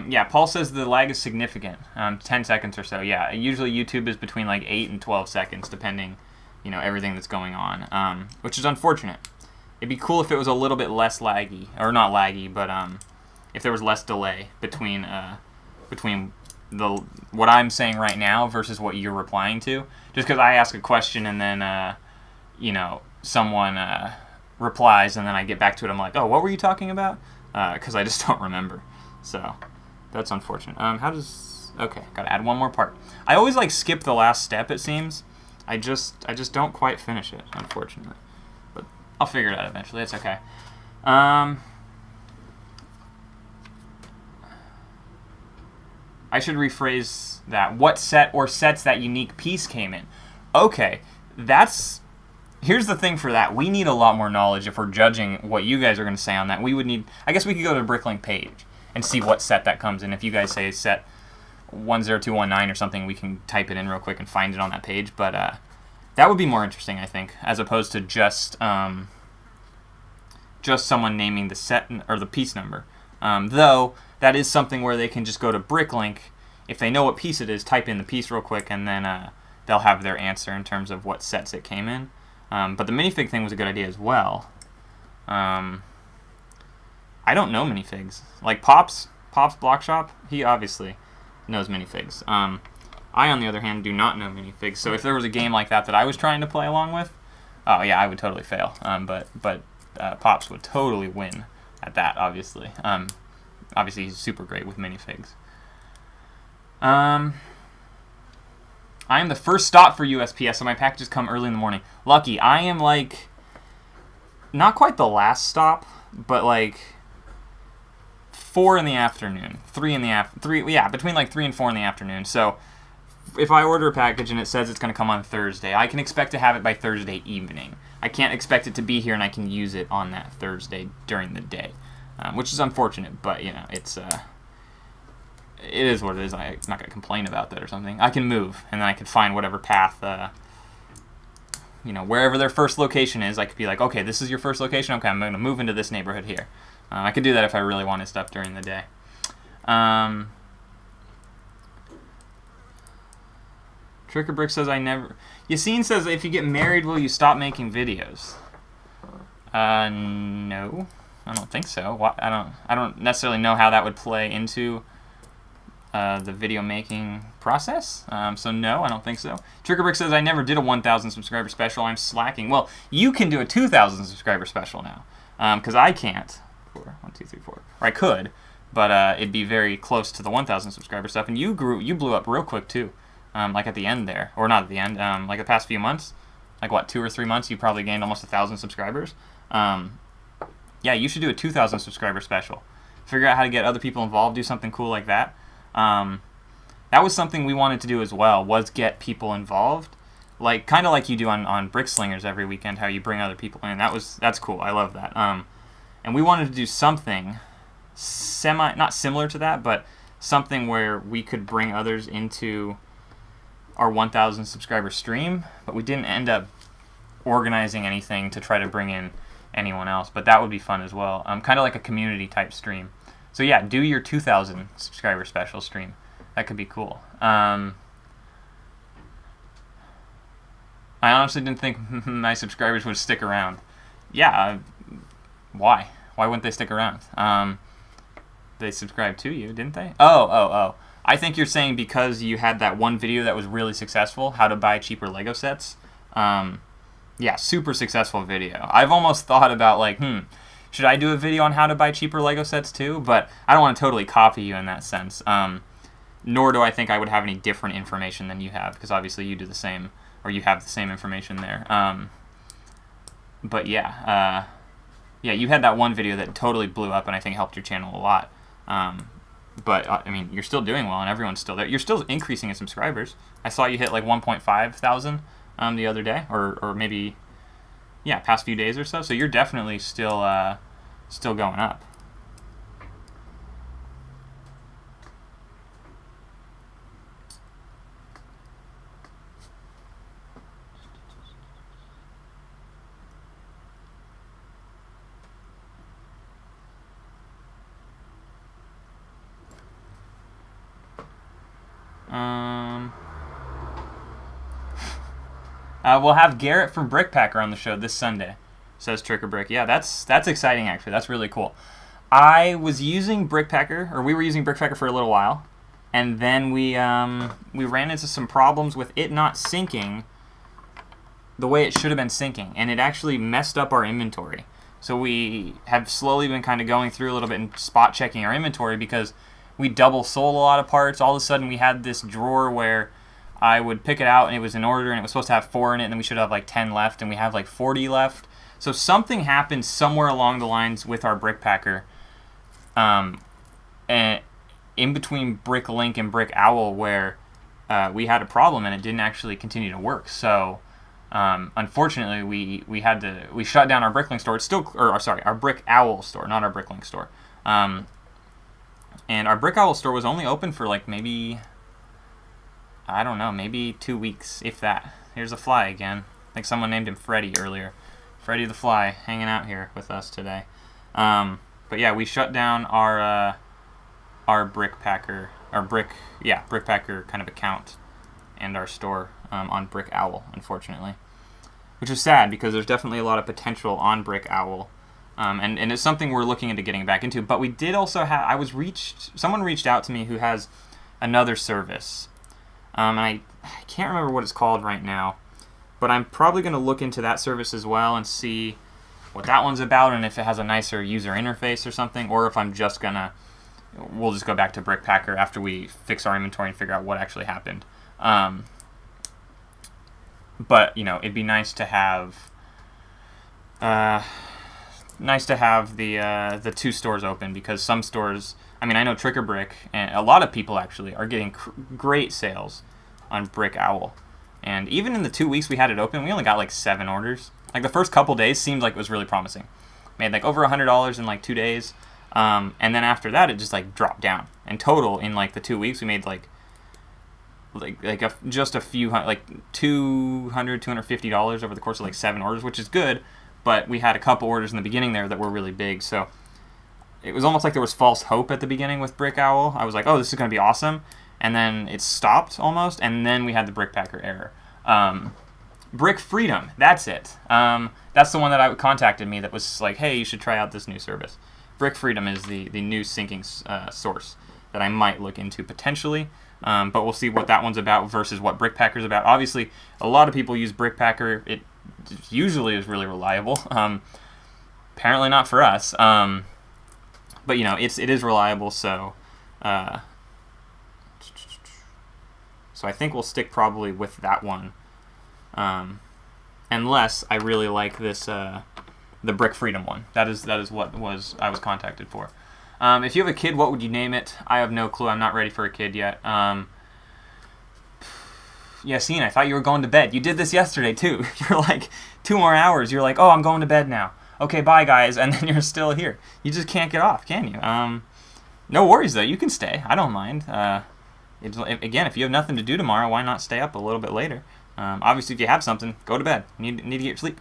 Yeah, Paul says the lag is significant, 10 seconds or so. Yeah, usually YouTube is between like 8 and 12 seconds, depending, everything that's going on, which is unfortunate. It'd be cool if it was a little bit less laggy, or not laggy, but if there was less delay between what I'm saying right now versus what you're replying to. Just because I ask a question and then someone replies and then I get back to it, I'm like, oh, what were you talking about? Because I just don't remember. So that's unfortunate. Okay, gotta add one more part. I always skip the last step, it seems. I just don't quite finish it, unfortunately. But I'll figure it out eventually. It's okay. I should rephrase that. What set or sets that unique piece came in? Okay, here's the thing for that. We need a lot more knowledge if we're judging what you guys are going to say on that. I guess we could go to the Bricklink page and see what set that comes in. If you guys say set 10219 or something, we can type it in real quick and find it on that page. But that would be more interesting, I think, as opposed to just someone naming the set or the piece number. Though that is something where they can just go to Bricklink. If they know what piece it is, type in the piece real quick, and then they'll have their answer in terms of what sets it came in. But the minifig thing was a good idea as well. I don't know minifigs. Like Pop's Block Shop, he obviously knows minifigs. I, on the other hand, do not know minifigs. So if there was a game like that I was trying to play along with, oh yeah, I would totally fail. But Pops would totally win at that, obviously. Obviously, he's super great with minifigs. I am the first stop for USPS, so my packages come early in the morning. Lucky. I am not quite the last stop, but 4 in the afternoon, 3 in the between 3 and 4 in the afternoon. So if I order a package and it says it's going to come on Thursday, I can expect to have it by Thursday evening. I can't expect it to be here and I can use it on that Thursday during the day, which is unfortunate, but it is what it is. I'm not going to complain about that or something. I can move, and then I can find whatever path, wherever their first location is. I could be like, okay, this is your first location? Okay, I'm going to move into this neighborhood here. I could do that if I really wanted stuff during the day. Tricker Brick says, I never... Yassine says, if you get married, will you stop making videos? No. I don't think so. I don't necessarily know how that would play into the video making process. So no, I don't think so. Trickerbrick says, I never did a 1,000 subscriber special. I'm slacking. Well, you can do a 2,000 subscriber special now, because I can't. 1, 2, 3, 4. Or I could, but it'd be very close to the 1,000 subscriber stuff. And you blew up real quick too. At the end there, or not at the end. The past few months, 2 or 3 months, you probably gained almost 1,000 subscribers. Yeah, you should do a 2,000 subscriber special. Figure out how to get other people involved, do something cool like that. That was something we wanted to do as well, was get people involved. Kind of like you do on Brick Slingers every weekend, how you bring other people in. That's cool. I love that. And we wanted to do something not similar to that, but something where we could bring others into our 1,000 subscriber stream, but we didn't end up organizing anything to try to bring in anyone else, but that would be fun as well. Kind of like a community type stream. So yeah, do your 2,000 subscriber special stream. That could be cool. I honestly didn't think my subscribers would stick around. Yeah, why? Why wouldn't they stick around? They subscribed to you, didn't they? Oh. I think you're saying because you had that one video that was really successful, how to buy cheaper Lego sets. Yeah, super successful video. I've almost thought about should I do a video on how to buy cheaper Lego sets too? But I don't want to totally copy you in that sense. Nor do I think I would have any different information than you have, because obviously you do the same, or you have the same information there. But yeah, you had that one video that totally blew up and I think helped your channel a lot. But, I mean, you're still doing well, and everyone's still there. You're still increasing in subscribers. I saw you hit 1.5 thousand the other day, or maybe, past few days or so. So you're definitely still going up. We'll have Garrett from Brickpacker on the show this Sunday, says Tricker Brick. Yeah, that's exciting, actually. That's really cool. I was using Brickpacker, or we were using Brickpacker for a little while, and then we ran into some problems with it not syncing the way it should have been syncing, and it actually messed up our inventory. So we have slowly been kind of going through a little bit and spot checking our inventory because we double sold a lot of parts. All of a sudden we had this drawer where I would pick it out and it was in order and it was supposed to have 4 in it, and then we should have like 10 left, and we have like 40 left. So something happened somewhere along the lines with our Brickpacker, and in between BrickLink and BrickOwl, where we had a problem and it didn't actually continue to work. So unfortunately, we shut down our BrickLink store. It's still, or sorry, our BrickOwl store, not our BrickLink store. And our BrickOwl store was only open for like maybe, I don't know, maybe 2 weeks, if that. Here's a fly again. I think someone named him Freddy earlier. Freddy the Fly hanging out here with us today. But yeah, we shut down our Brickpacker, Brickpacker kind of account and our store on BrickOwl, unfortunately, which is sad because there's definitely a lot of potential on BrickOwl, and it's something we're looking into getting back into. But we did also have, someone reached out to me who has another service, and I can't remember what it's called right now, but I'm probably going to look into that service as well and see what that one's about, and if it has a nicer user interface or something, or if I'm just gonna, we'll just go back to Brickpacker after we fix our inventory and figure out what actually happened. But you know, it'd be nice to have the 2 stores open, because some stores, I mean, I know Tricker Brick and a lot of people actually are getting great sales on BrickOwl. And even in the 2 weeks we had it open, we only got like 7 orders. Like the first couple days seemed like it was really promising. Made like over $100 in like 2 days. And then after that, it just like dropped down. In total, in like the 2 weeks, we made just a few, like $200, $250 over the course of like 7 orders, which is good. But we had a couple orders in the beginning there that were really big. So it was almost like there was false hope at the beginning with BrickOwl. I was like, oh, this is going to be awesome. And then it stopped almost. And then we had the Brickpacker error. Brick Freedom, that's it. That's the one that contacted me that was like, hey, you should try out this new service. Brick Freedom is the new syncing source that I might look into potentially, but we'll see what that one's about versus what Brickpacker's about. Obviously, a lot of people use Brickpacker. It usually is really reliable. Apparently not for us, but you know, it is reliable. So I think we'll stick probably with that one. Unless I really like this, the Brick Freedom one. That is what I was contacted for. If you have a kid, what would you name it? I have no clue. I'm not ready for a kid yet. Yassine, I thought you were going to bed. You did this yesterday too. You're like 2 more hours. You're like, oh, I'm going to bed now. Okay, bye guys, and then you're still here. You just can't get off, can you? No worries though. You can stay. I don't mind. Again, if you have nothing to do tomorrow, why not stay up a little bit later? Obviously, if you have something, go to bed. You need to get your sleep.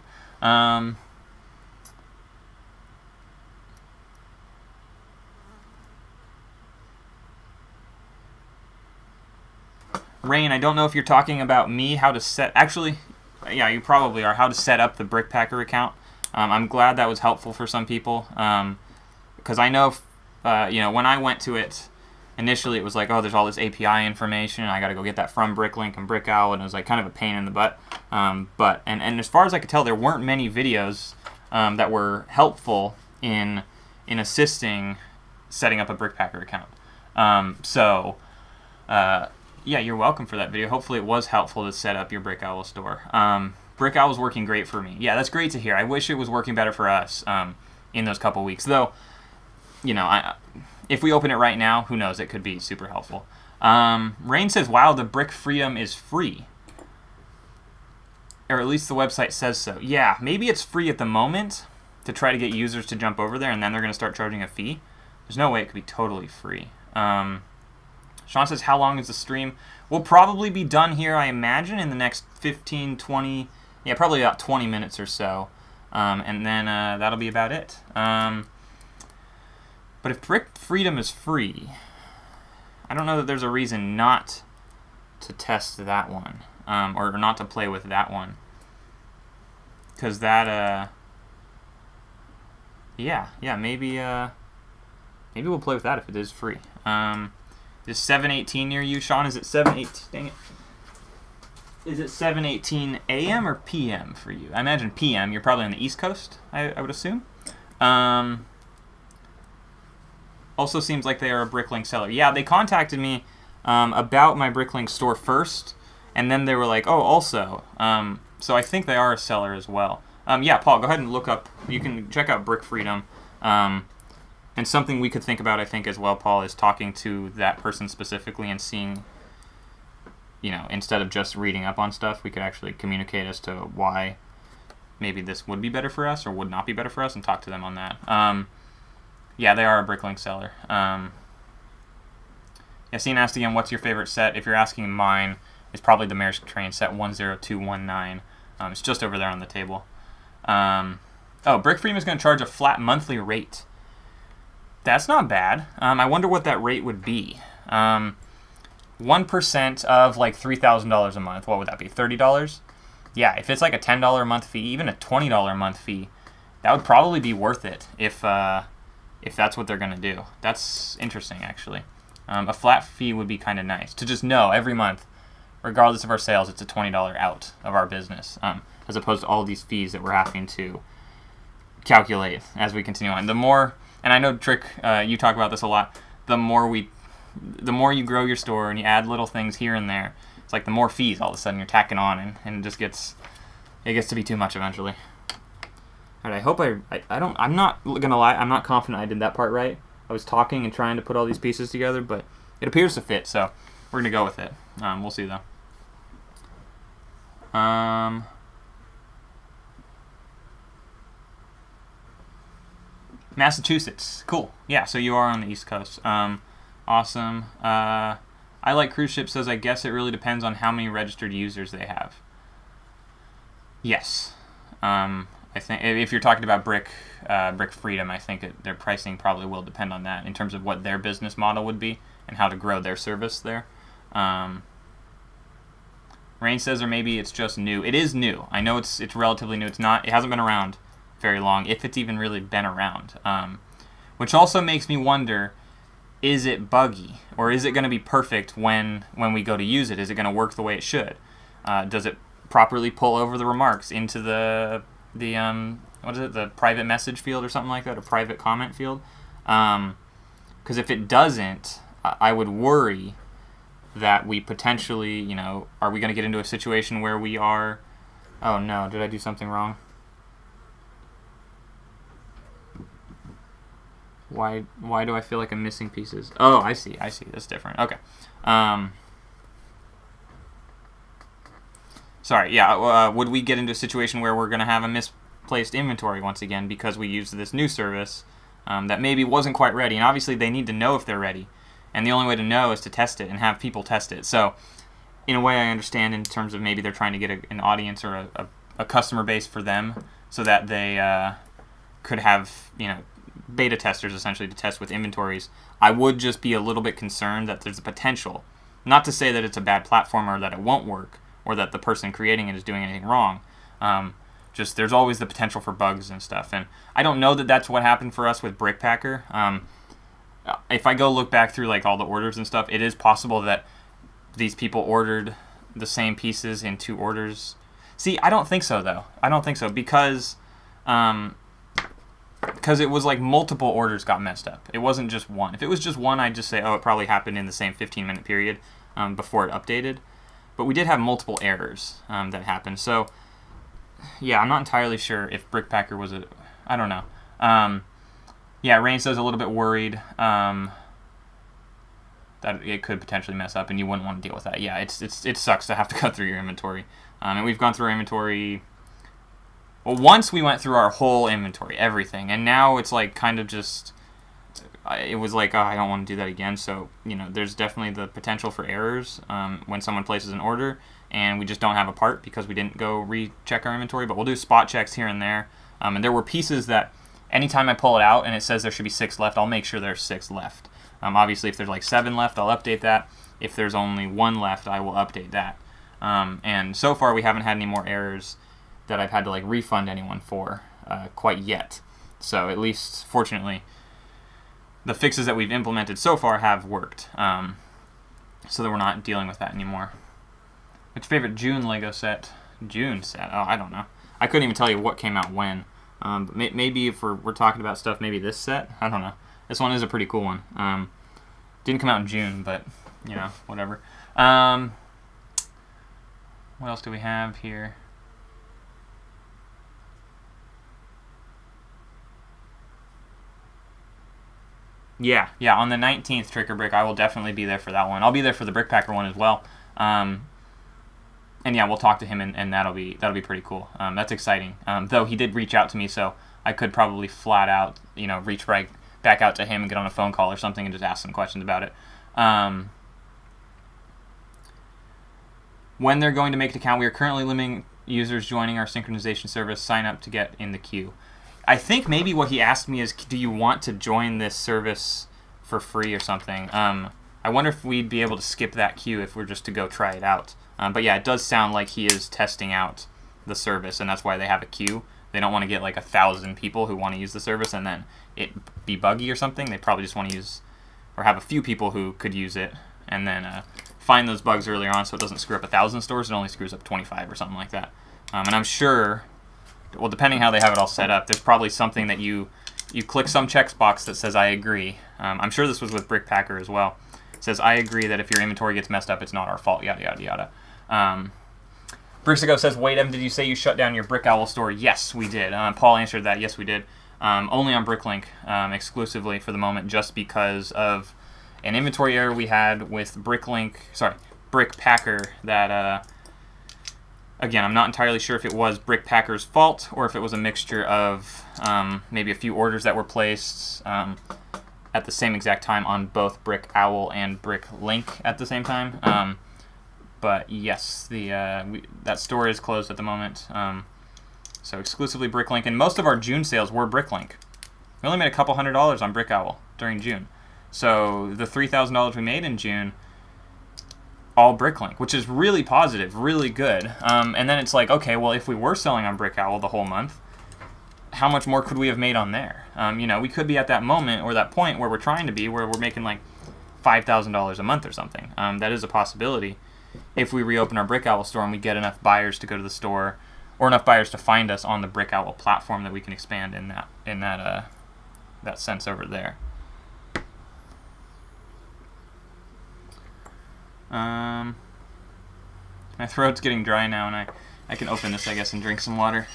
Rain, I don't know if you're talking about me, how to set... Actually, yeah, you probably are. How to set up the Brickpacker account. I'm glad that was helpful for some people. Because I know, when I went to it... Initially, it was like, oh, there's all this API information, and I got to go get that from BrickLink and BrickOwl, and it was like kind of a pain in the butt. But as far as I could tell, there weren't many videos that were helpful in assisting setting up a Brickpacker account. Yeah, you're welcome for that video. Hopefully, it was helpful to set up your BrickOwl store. BrickOwl is working great for me. Yeah, that's great to hear. I wish it was working better for us in those couple weeks, though. You know, if we open it right now, who knows? It could be super helpful. Rain says, wow, the Brick Freedom is free. Or at least the website says so. Yeah, maybe it's free at the moment to try to get users to jump over there, and then they're going to start charging a fee. There's no way it could be totally free. Sean says, how long is the stream? We'll probably be done here, I imagine, in the next 15, 20... Yeah, probably about 20 minutes or so. And then that'll be about it. But if Brick Freedom is free, I don't know that there's a reason not to test that one, or not to play with that one. because that yeah, maybe we'll play with that if it is free. Is 7:18 near you, Sean? Is it 7:18? Dang it. Is it 7:18 a.m. or p.m. for you? I imagine p.m. You're probably on the East Coast, I would assume. Also seems like they are a Bricklink seller. Yeah, they contacted me about my Bricklink store first, and then they were like, oh, also. So I think they are a seller as well. Yeah, Paul, go ahead and look up. You can check out Brick Freedom. And something we could think about, I think, as well, Paul, is talking to that person specifically and seeing, instead of just reading up on stuff, we could actually communicate as to why maybe this would be better for us or would not be better for us and talk to them on that. Yeah, they are a Bricklink seller. Yassine asked again, what's your favorite set? If you're asking mine, it's probably the Maersk Train set 10219. It's just over there on the table. Brick Freedom is going to charge a flat monthly rate. That's not bad. I wonder what that rate would be. 1% of like $3,000 a month. What would that be? $30? Yeah, if it's like a $10 a month fee, even a $20 a month fee, that would probably be worth it if that's what they're going to do. That's interesting, actually. A flat fee would be kind of nice to just know every month, regardless of our sales, it's a $20 out of our business, as opposed to all these fees that we're having to calculate as we continue on. The more, and I know, Trick, you talk about this a lot, the more you grow your store and you add little things here and there, it's like the more fees all of a sudden you're tacking on, and it just gets to be too much eventually. All right, I hope I'm not gonna lie, I'm not confident I did that part right. I was talking and trying to put all these pieces together, but it appears to fit, so we're gonna go with it. We'll see though. Massachusetts, cool. Yeah, so you are on the East Coast. Awesome. I Like Cruise Ship says, I guess it really depends on how many registered users they have. Yes. I think if you're talking about Brick Freedom, I think their pricing probably will depend on that in terms of what their business model would be and how to grow their service there. Rain says, or maybe it's just new. It is new. I know it's relatively new. It hasn't been around very long, if it's even really been around. Which also makes me wonder, is it buggy, or is it going to be perfect when we go to use it? Is it going to work the way it should? Does it properly pull over the remarks into the what is it, the private message field or something like that, a private comment field? Because if it doesn't, I would worry that we potentially, are we going to get into a situation where we are, oh no, did I do something wrong? Why do I feel like I'm missing pieces? Oh, I see, that's different. Okay. Sorry, yeah, would we get into a situation where we're going to have a misplaced inventory once again because we used this new service that maybe wasn't quite ready? And obviously they need to know if they're ready. And the only way to know is to test it and have people test it. So in a way I understand in terms of maybe they're trying to get an audience or a customer base for them so that they could have, beta testers essentially to test with inventories. I would just be a little bit concerned that there's a potential, not to say that it's a bad platform or that it won't work or that the person creating it is doing anything wrong. Just there's always the potential for bugs and stuff. And I don't know that that's what happened for us with Brickpacker. If I go look back through like all the orders and stuff, it is possible that these people ordered the same pieces in 2 orders. See, I don't think so though. I don't think so because it was like multiple orders got messed up. It wasn't just one. If it was just one, I'd just say, oh, it probably happened in the same 15-minute period before it updated. But we did have multiple errors that happened. So, yeah, I'm not entirely sure if Brickpacker was I don't know. Yeah, Rain says a little bit worried that it could potentially mess up, and you wouldn't want to deal with that. Yeah, it sucks to have to go through your inventory. And we've gone through our inventory. Well, once we went through our whole inventory, everything, and now it's like kind of just, it was like, oh, I don't want to do that again. So, there's definitely the potential for errors when someone places an order and we just don't have a part because we didn't go recheck our inventory, but we'll do spot checks here and there. And there were pieces that anytime I pull it out and it says there should be 6 left, I'll make sure there's 6 left. Obviously, if there's like 7 left, I'll update that. If there's only 1 left, I will update that. And so far, we haven't had any more errors that I've had to like refund anyone for quite yet. So at least, fortunately, the fixes that we've implemented so far have worked, so that we're not dealing with that anymore. What's your favorite June Lego set? June set? Oh, I don't know. I couldn't even tell you what came out when. But maybe if we're talking about stuff, maybe this set? I don't know. This one is a pretty cool one. Didn't come out in June, but, you know, whatever. What else do we have here? Yeah, on the 19th, Trick or Brick, I will definitely be there for that one. I'll be there for the Brickpacker one as well. And yeah, we'll talk to him, and that'll be pretty cool. That's exciting. Though he did reach out to me, so I could probably flat out, you know, reach back out to him and get on a phone call or something and just ask some questions about it. When they're going to make the account, we are currently limiting users joining our synchronization service. Sign up to get in the queue. I think maybe what he asked me is, do you want to join this service for free or something? I wonder if we'd be able to skip that queue if we're just to go try it out. But yeah, it does sound like he is testing out the service, and that's why they have a queue. They don't want to get like 1,000 people who want to use the service and then it be buggy or something. They probably just want to use, or have a few people who could use it, and then find those bugs earlier on so it doesn't screw up 1,000 stores. It only screws up 25 or something like that. And I'm sure, well, depending how they have it all set up, there's probably something that you click some checkbox that says I agree. I'm sure this was with Brickpacker as well. It says I agree that if your inventory gets messed up, it's not our fault, yada yada yada. Brixigo says, wait, Evan, did you say you shut down your Brick Owl store? Yes, we did. Paul answered that. Yes, we did. Only on Bricklink, exclusively for the moment, just because of an inventory error we had with Brickpacker that, again, I'm not entirely sure if it was Brickpacker's fault or if it was a mixture of maybe a few orders that were placed at the same exact time on both Brick Owl and Bricklink at the same time. But yes, that store is closed at the moment. So exclusively Bricklink, and most of our June sales were Bricklink. We only made a couple $100s on Brick Owl during June. So the $3,000 we made in June, all Bricklink, which is really positive, really good. And then it's like, okay, well, if we were selling on Brick Owl the whole month, how much more could we have made on there? You know, we could be at that moment or that point where we're trying to be, where we're making like $5,000 a month or something. That is a possibility if we reopen our Brick Owl store and we get enough buyers to go to the store, or enough buyers to find us on the Brick Owl platform that we can expand in that sense over there. My throat's getting dry now, and I can open this, I guess, and drink some water.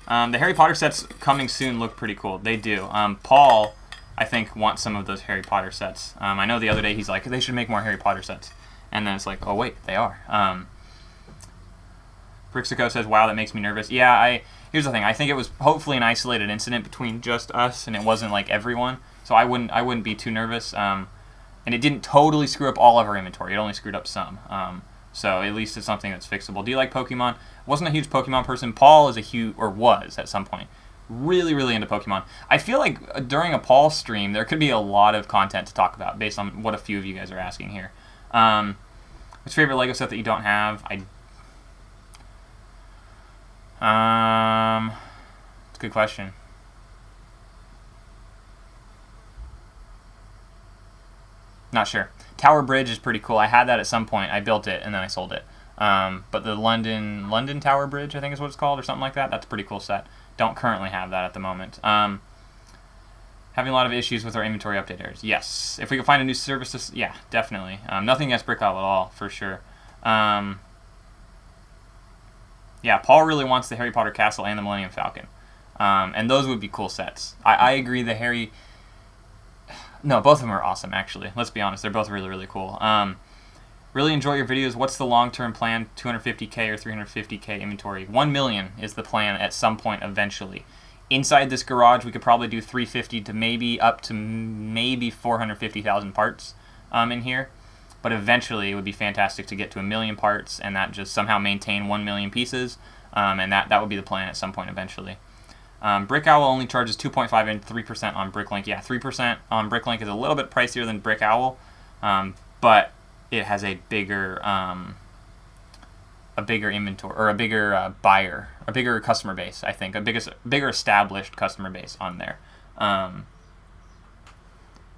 The Harry Potter sets coming soon look pretty cool. They do. Paul, I think, wants some of those Harry Potter sets. I know the other day he's like, they should make more Harry Potter sets. And then it's like, oh wait, they are. Brixico says, wow, that makes me nervous. Yeah, here's the thing. I think it was hopefully an isolated incident between just us, and it wasn't like everyone. So I wouldn't be too nervous. And it didn't totally screw up all of our inventory. It only screwed up some. So at least it's something that's fixable. Do you like Pokemon? Wasn't a huge Pokemon person. Paul is was at some point really, really into Pokemon. I feel like during a Paul stream, there could be a lot of content to talk about based on what a few of you guys are asking here. What's your favorite Lego set that you don't have? It's a good question. Not sure. Tower Bridge is pretty cool. I had that at some point. I built it and then I sold it. But the London Tower Bridge, I think is what it's called, or something like that. That's a pretty cool set. Don't currently have that at the moment. Having a lot of issues with our inventory update errors. Yes. If we can find a new service, yeah, definitely. Nothing against Brick Owl at all, for sure. Yeah, Paul really wants the Harry Potter Castle and the Millennium Falcon. And those would be cool sets. I agree no, both of them are awesome, actually. Let's be honest. They're both really, really cool. Really enjoy your videos. What's the long-term plan? 250K or 350K inventory? 1 million is the plan at some point eventually. Inside this garage, we could probably do 350 to maybe up to maybe 450,000 parts in here. But eventually, it would be fantastic to get to 1 million parts and that just somehow maintain 1 million pieces. And that would be the plan at some point eventually. Brick Owl only charges 2.5 and 3% on Bricklink. Yeah, 3% on Bricklink is a little bit pricier than Brick Owl, but it has a bigger a bigger inventory or a bigger buyer, a bigger customer base. I think a bigger established customer base on there.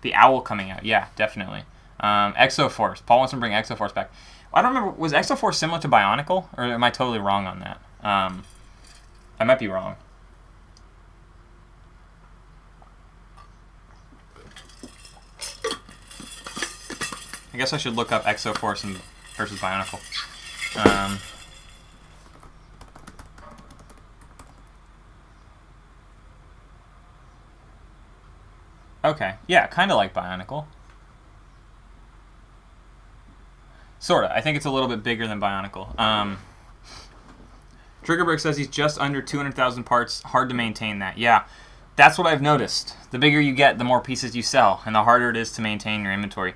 The Owl coming out, yeah, definitely. Exoforce. Paul wants to bring Exoforce back. I don't remember. Was Exoforce similar to Bionicle, or am I totally wrong on that? I might be wrong. I guess I should look up Exoforce versus Bionicle. Okay, yeah, kind of like Bionicle. Sorta. I think it's a little bit bigger than Bionicle. Triggerbrick says he's just under 200,000 parts. Hard to maintain that. Yeah, that's what I've noticed. The bigger you get, the more pieces you sell, and the harder it is to maintain your inventory.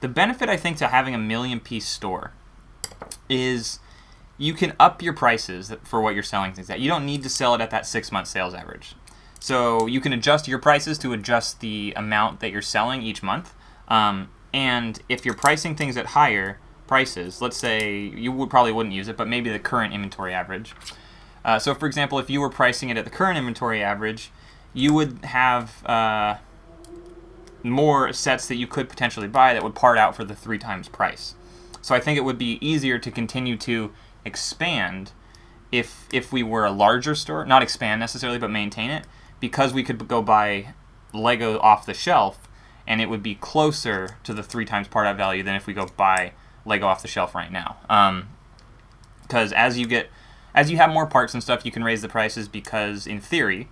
The benefit, I think, to having a million-piece store is you can up your prices for what you're selling things at. You don't need to sell it at that 6-month sales average. So you can adjust your prices to adjust the amount that you're selling each month. And if you're pricing things at higher prices, let's say you probably wouldn't use it, but maybe the current inventory average. So for example, if you were pricing it at the current inventory average, you would have more sets that you could potentially buy that would part out for the 3 times price. So I think it would be easier to continue to expand if we were a larger store, not expand necessarily, but maintain it, because we could go buy Lego off the shelf and it would be closer to the 3 times part out value than if we go buy Lego off the shelf right now. Because as you have more parts and stuff, you can raise the prices, because in theory,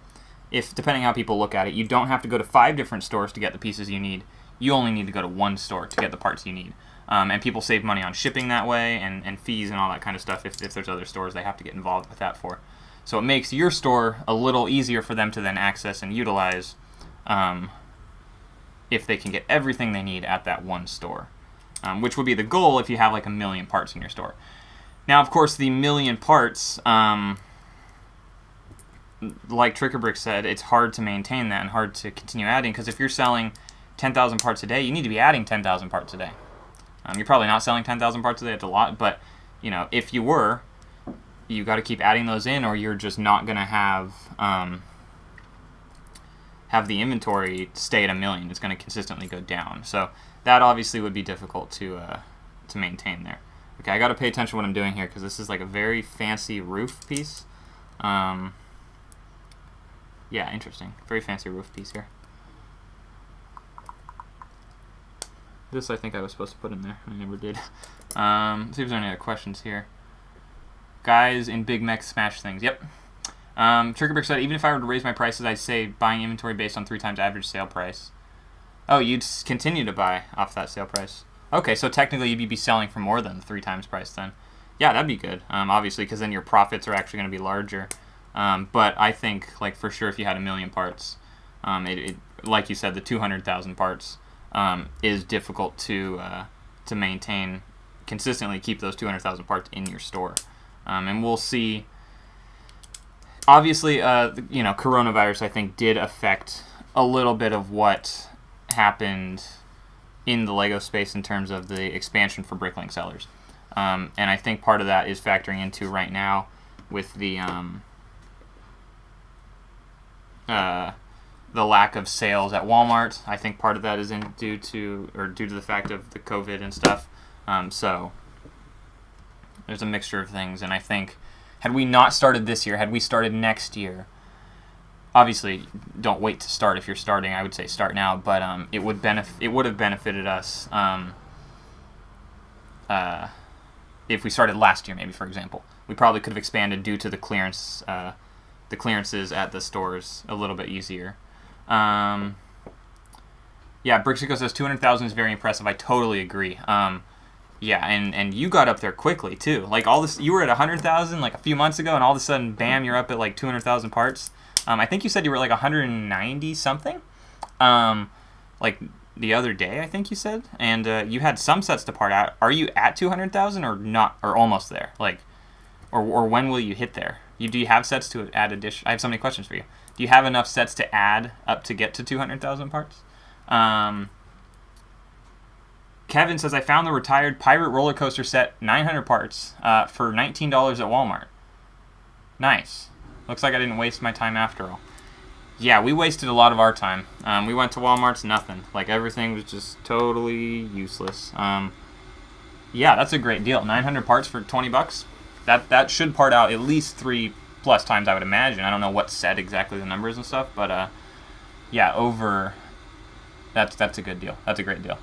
if depending how people look at it, you don't have to go to 5 different stores to get the pieces you need. You only need to go to 1 store to get the parts you need. And people save money on shipping that way, and fees and all that kind of stuff if there's other stores they have to get involved with that for. So it makes your store a little easier for them to then access and utilize if they can get everything they need at that 1 store, which would be the goal if you have like 1 million parts in your store. Now, of course, the 1 million parts, like Trickerbrick said, it's hard to maintain that and hard to continue adding, because if you're selling 10,000 parts a day, you need to be adding 10,000 parts a day. You're probably not selling 10,000 parts a day. It's a lot, but if you were, you got to keep adding those in, or you're just not going to have the inventory stay at 1 million. It's going to consistently go down. So that obviously would be difficult to maintain there. Okay, I got to pay attention to what I'm doing here, because this is like a very fancy roof piece. Yeah, interesting. Very fancy roof piece here. This I think I was supposed to put in there. I never did. See if there's any other questions here. Guys in Big Mech smash things. Yep. Triggerbrick said, even if I were to raise my prices, I'd say buying inventory based on 3 times average sale price. Oh, you'd continue to buy off that sale price. Okay, so technically you'd be selling for more than the 3 times price then. Yeah, that'd be good, obviously, because then your profits are actually going to be larger. But I think, like, for sure, if you had 1 million parts, like you said, the 200,000 parts is difficult to maintain consistently. Keep those 200,000 parts in your store, and we'll see. Obviously, coronavirus I think did affect a little bit of what happened in the Lego space in terms of the expansion for Bricklink sellers, and I think part of that is factoring into right now with the lack of sales at Walmart. I think part of that is due to the fact of the COVID and stuff. So there's a mixture of things, and I think had we not started this year, had we started next year, obviously don't wait to start if you're starting. I would say start now, but it would have benefited us if we started last year, maybe, for example. We probably could have expanded due to the clearances at the stores a little bit easier. Yeah, Brixico says 200,000 is very impressive. I totally agree. Yeah, and you got up there quickly too. Like all this, you were at 100,000 like a few months ago, and all of a sudden, bam, you're up at like 200,000 parts. I think you said you were like 190 something, like the other day. I think you said, and you had some sets to part out. Are you at 200,000 or not, or almost there? Like, or when will you hit there? Do you have sets to add addition? I have so many questions for you. Do you have enough sets to add up to get to 200,000 parts? Kevin says, I found the retired Pirate Roller Coaster set, 900 parts, for $19 at Walmart. Nice. Looks like I didn't waste my time after all. Yeah, we wasted a lot of our time. We went to Walmart's, nothing. Like, everything was just totally useless. Yeah, that's a great deal. 900 parts for 20 bucks. That should part out at least 3+ times, I would imagine. I don't know what set exactly the numbers and stuff, but yeah, that's a good deal. That's a great deal.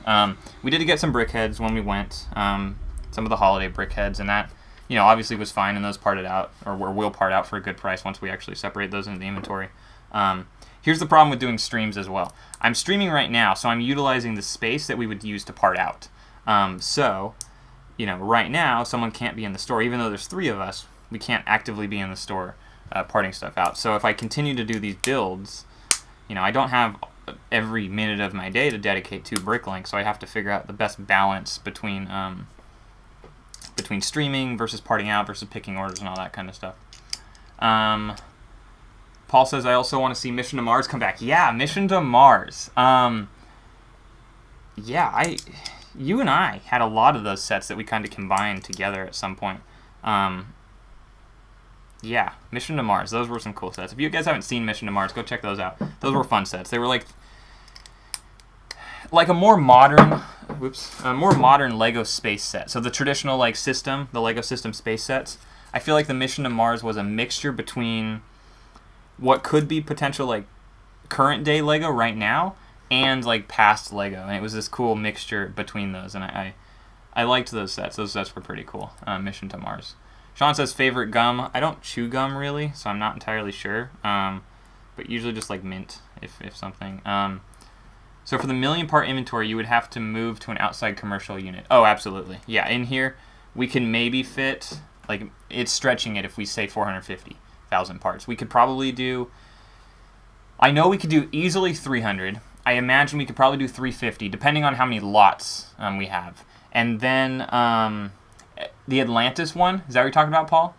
We did get some BrickHeads when we went, some of the holiday BrickHeads, and that, obviously was fine, and those parted out, or will part out for a good price once we actually separate those into the inventory. Here's the problem with doing streams as well. I'm streaming right now, so I'm utilizing the space that we would use to part out. So, right now, someone can't be in the store. Even though there's 3 of us, we can't actively be in the store parting stuff out. So if I continue to do these builds, I don't have every minute of my day to dedicate to Bricklink, so I have to figure out the best balance between streaming versus parting out versus picking orders and all that kind of stuff. Paul says, I also want to see Mission to Mars come back. Yeah, Mission to Mars. Yeah, you and I had a lot of those sets that we kind of combined together at some point. Yeah, Mission to Mars. Those were some cool sets. If you guys haven't seen Mission to Mars, go check those out. Those were fun sets. They were like a more modern Lego space set. So the traditional system, the Lego system space sets, I feel like the Mission to Mars was a mixture between what could be potential current day Lego right now and past Lego, and it was this cool mixture between those, and I liked those sets. Those sets were pretty cool. Mission to Mars. Sean says favorite gum. I don't chew gum really, so I'm not entirely sure. But usually just mint if something. So for the 1,000,000-part inventory, you would have to move to an outside commercial unit. Oh, absolutely. Yeah, in here we can maybe fit it's stretching it if we say 450,000 parts. We could probably do. I know we could do easily 300. I imagine we could probably do 350, depending on how many lots we have. And then the Atlantis one, is that what you're talking about, Paul?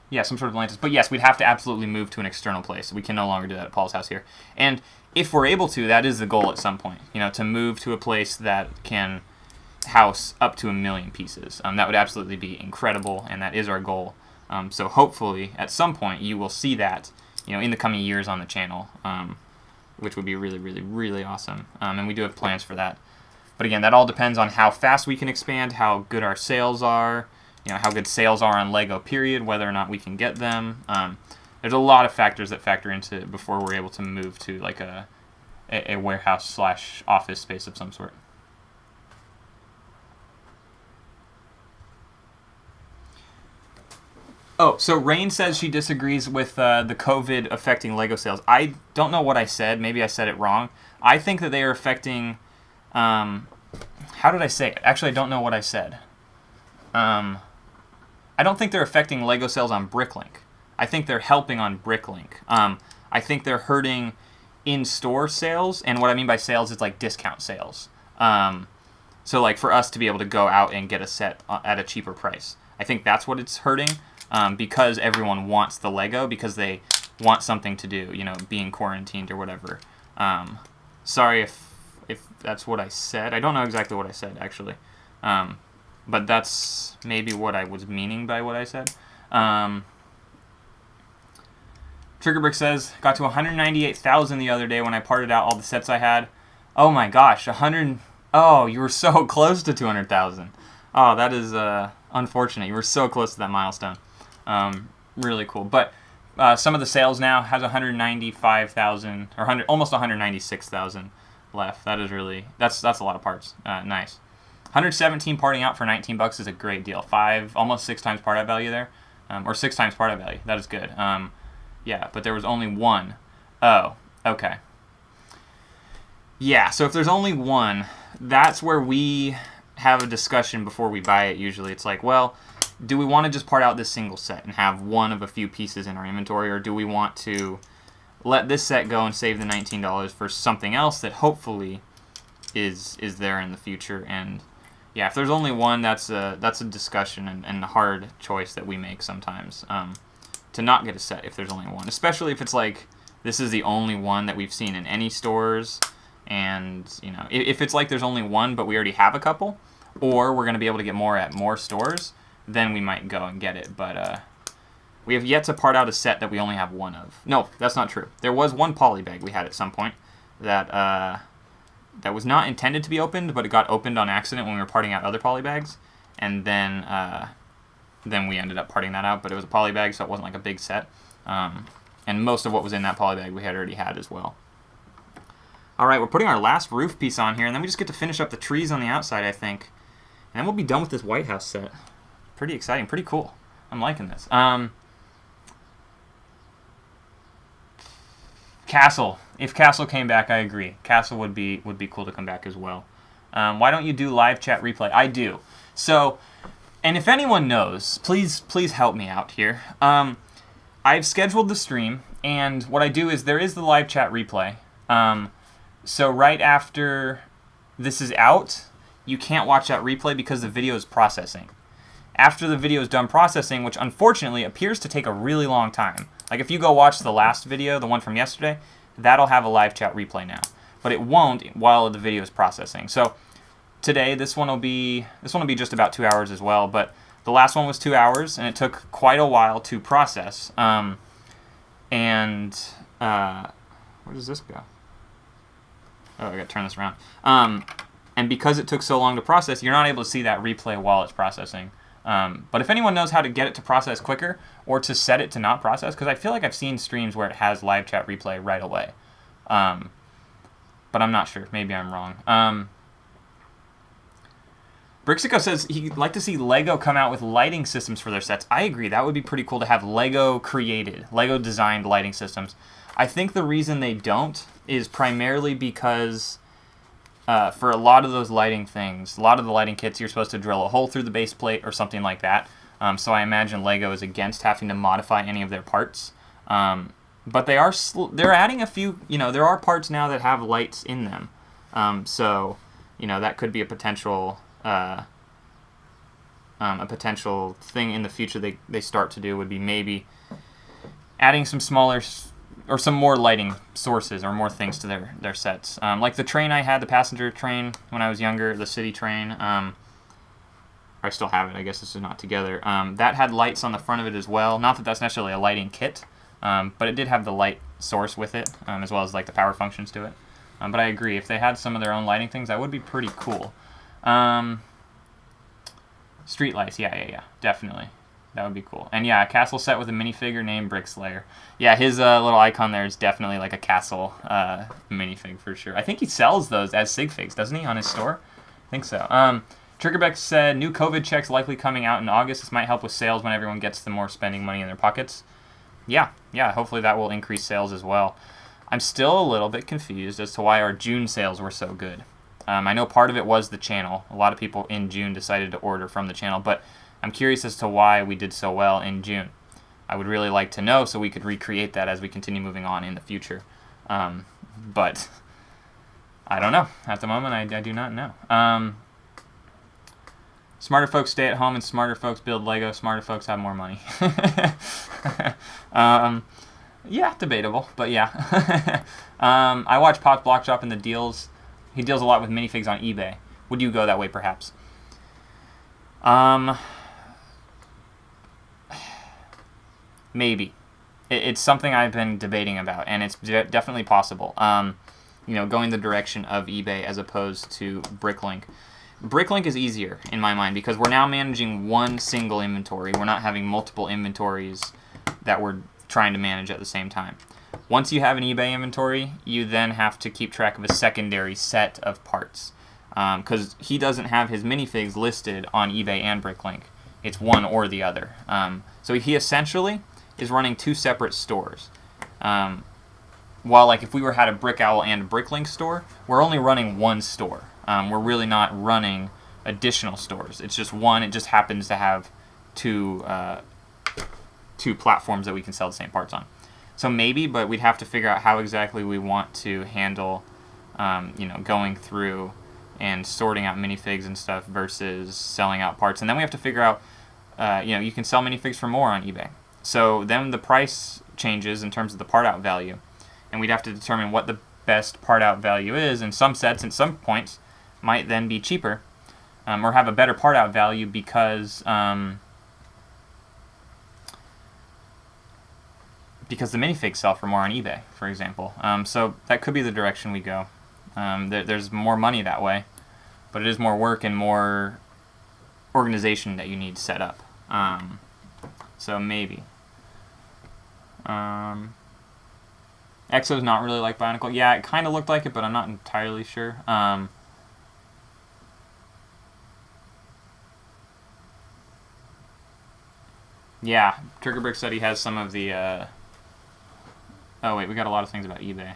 Yeah, some sort of Atlantis. But yes, we'd have to absolutely move to an external place. We can no longer do that at Paul's house here. And if we're able to, that is the goal at some point, to move to a place that can house up to 1,000,000 pieces. That would absolutely be incredible, and that is our goal. So hopefully, at some point, you will see that, in the coming years on the channel, which would be really, really, really awesome. And we do have plans for that. But again, that all depends on how fast we can expand, how good our sales are, how good sales are on Lego, period, whether or not we can get them. There's a lot of factors that factor into it before we're able to move to a warehouse/office space of some sort. Oh, so Rain says she disagrees with the COVID affecting Lego sales. I don't know what I said. Maybe I said it wrong. I think that they are affecting... how did I say it? Actually, I don't know what I said. I don't think they're affecting Lego sales on Bricklink. I think they're helping on Bricklink. I think they're hurting in-store sales, and what I mean by sales is discount sales. So for us to be able to go out and get a set at a cheaper price. I think that's what it's hurting. Because everyone wants the Lego, because they want something to do, being quarantined or whatever. Sorry if that's what I said. I don't know exactly what I said, actually. But that's maybe what I was meaning by what I said. Triggerbrick says, got to 198,000 the other day when I parted out all the sets I had. Oh my gosh, 100... Oh, you were so close to 200,000. Oh, that is unfortunate. You were so close to that milestone. Really cool. But some of the sales now has 195,000 or almost 196,000 left. That is really that's a lot of parts. Nice. 117 parting out for 19 bucks is a great deal. Almost 6 times part out value there, or 6 times part out value. That is good. Yeah, but there was only one. Oh, okay. Yeah, so if there's only one, that's where we have a discussion before we buy it. Usually, it's well, do we want to just part out this single set and have one of a few pieces in our inventory, or do we want to let this set go and save the $19 for something else that hopefully is there in the future? And yeah, if there's only one, that's a discussion and a hard choice that we make sometimes, to not get a set if there's only one, especially if it's this is the only one that we've seen in any stores, And, you know, if it's like there's only one but we already have a couple, or we're going to be able to get more at more stores, then we might go and get it. But we have yet to part out a set that we only have one of. No, that's not true. There was one polybag we had at some point that that was not intended to be opened, but it got opened on accident when we were parting out other polybags, and then we ended up parting that out. But it was a polybag, so it wasn't like a big set. And most of what was in that polybag we had already had as well. All right, we're putting our last roof piece on here, and then we just get to finish up the trees on the outside, I think. And then we'll be done with this White House set. Pretty exciting, pretty cool. I'm liking this. Castle. If Castle came back, I agree. Castle would be cool to come back as well. Why don't you do live chat replay? I do. So, and if anyone knows, please help me out here. I've scheduled the stream, and what I do is there is the live chat replay. So right after this is out, you can't watch that replay because the video is processing. After the video is done processing, which unfortunately appears to take a really long time. Like if you go watch the last video, the one from yesterday, that'll have a live chat replay now. But it won't while the video is processing. So today, this one will be just about 2 hours as well, but the last one was 2 hours, and it took quite a while to process. Where does this go? Oh, I gotta turn this around. And because it took so long to process, you're not able to see that replay while it's processing. But if anyone knows how to get it to process quicker, or to set it to not process, because I feel like I've seen streams where it has live chat replay right away. But I'm not sure. Maybe I'm wrong. Brixico says he'd like to see LEGO come out with lighting systems for their sets. I agree. That would be pretty cool to have LEGO created, LEGO designed lighting systems. I think the reason they don't is primarily because for a lot of those lighting things, a lot of the lighting kits, you're supposed to drill a hole through the base plate or something like that. So I imagine LEGO is against having to modify any of their parts. But they're adding a few, there are parts now that have lights in them. So, that could be a potential thing in the future they start to do would be maybe adding some smaller or some more lighting sources or more things to their sets. Like the train I had, the passenger train when I was younger, the city train, I still have it, I guess this is not together. That had lights on the front of it as well. Not that that's necessarily a lighting kit, but it did have the light source with it, as well as like the power functions to it. But I agree, if they had some of their own lighting things, that would be pretty cool. Street lights, yeah, definitely. That would be cool. And yeah, a castle set with a minifigure named Brickslayer. Yeah, his little icon there is definitely like a castle minifig for sure. I think he sells those as sig figs, doesn't he, on his store? I think so. Triggerbeck said, new COVID checks likely coming out in August. This might help with sales when everyone gets the more spending money in their pockets. Yeah, hopefully that will increase sales as well. I'm still a little bit confused as to why our June sales were so good. I know part of it was the channel. A lot of people in June decided to order from the channel, but I'm curious as to why we did so well in June. I would really like to know so we could recreate that as we continue moving on in the future. But I don't know. At the moment, I do not know. Smarter folks stay at home and smarter folks build Lego. Smarter folks have more money. Yeah, debatable, but yeah. I watch Pop's Block Shop and the deals. He deals a lot with minifigs on eBay. Would you go that way, perhaps? Maybe. It's something I've been debating about, and it's definitely possible. Going the direction of eBay as opposed to Bricklink. Bricklink is easier, in my mind, because we're now managing one single inventory. We're not having multiple inventories that we're trying to manage at the same time. Once you have an eBay inventory, you then have to keep track of a secondary set of parts. Because he doesn't have his minifigs listed on eBay and Bricklink. It's one or the other. So he essentially is running two separate stores. While like if we had a Brick Owl and a Bricklink store, we're only running one store. We're really not running additional stores. It's just one. It just happens to have two platforms that we can sell the same parts on. So maybe, but we'd have to figure out how exactly we want to handle, going through and sorting out minifigs and stuff versus selling out parts. And then we have to figure out, you can sell minifigs for more on eBay. So then the price changes in terms of the part out value. And we'd have to determine what the best part out value is, and some sets at some points might then be cheaper or have a better part out value because the minifigs sell for more on eBay, for example. So that could be the direction we go. There's more money that way, but it is more work and more organization that you need set up. So maybe. Exo's not really like Bionicle. Yeah, it kind of looked like it, but I'm not entirely sure. Yeah, Triggerbrick said he has some of the... Oh, wait, we got a lot of things about eBay.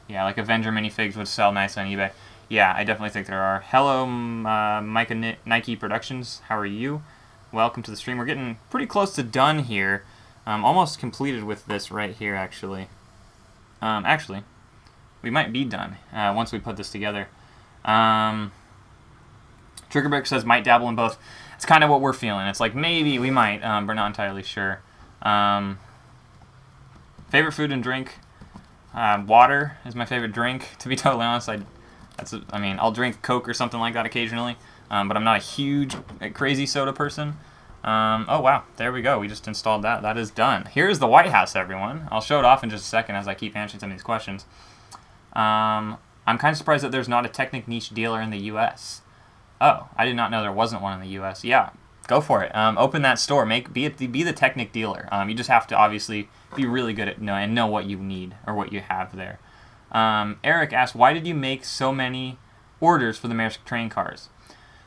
Yeah, like Avenger minifigs would sell nice on eBay. Yeah, I definitely think there are. Hello, Micah Nike Productions. How are you? Welcome to the stream. We're getting pretty close to done here. Almost completed with this right here, actually. Actually, we might be done once we put this together. Triggerbrick says might dabble in both. It's kind of what we're feeling. It's like maybe we might. We're not entirely sure. Favorite food and drink? Water is my favorite drink. To be totally honest, I'll drink Coke or something like that occasionally, but I'm not a huge, crazy soda person. Oh wow, there we go. We just installed that. That is done. Here's the White House, everyone. I'll show it off in just a second as I keep answering some of these questions. I'm kind of surprised that there's not a Technic niche dealer in the U.S. Oh, I did not know there wasn't one in the U.S. Yeah, go for it. Open that store. Be the Technic dealer. You just have to obviously be really good at know what you need or what you have there. Eric asked, why did you make so many orders for the Maersk train cars?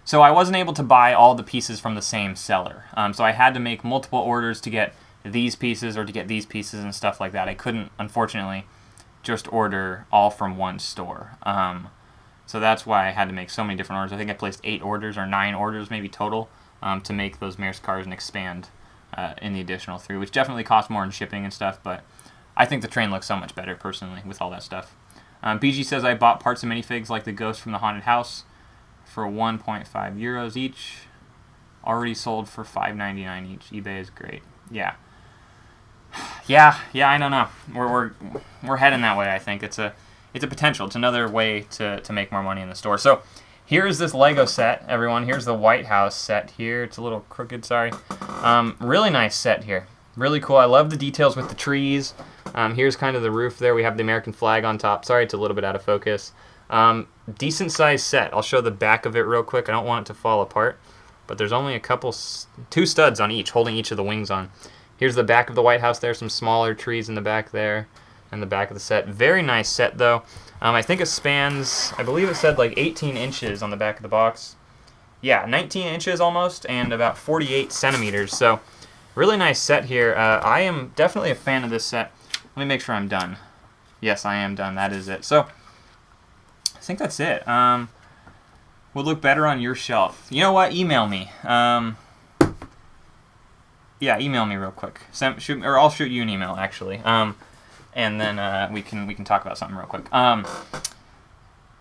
So I wasn't able to buy all the pieces from the same seller. So I had to make multiple orders to get these pieces or to get these pieces and stuff like that. I couldn't, unfortunately, just order all from one store. So that's why I had to make so many different orders. I think I placed 8 orders or 9 orders maybe total to make those Maersk cars and expand in the additional 3, which definitely cost more in shipping and stuff, but I think the train looks so much better personally with all that stuff. BG says I bought parts of minifigs like the Ghost from the Haunted House for 1.5 euros each. Already sold for $5.99 each. eBay is great. Yeah. Yeah, I don't know. We're heading that way, I think. It's a potential. It's another way to make more money in the store. So here's this Lego set, everyone. Here's the White House set here. It's a little crooked, sorry. Really nice set here. Really cool. I love the details with the trees. Here's kind of the roof there. We have the American flag on top. Sorry, it's a little bit out of focus. Decent sized set. I'll show the back of it real quick. I don't want it to fall apart, but there's only two studs on each, holding each of the wings on. Here's the back of the White House there. Some smaller trees in the back there, and the back of the set. Very nice set though. I think it spans, I believe it said like 18 inches on the back of the box. Yeah, 19 inches almost, and about 48 centimeters. So really nice set here. I am definitely a fan of this set. Let me make sure I'm done. Yes, I am done. That is it. So I think that's it. Would look better on your shelf. You know what? Email me. Yeah, email me real quick. I'll shoot you an email actually. And then we can talk about something real quick.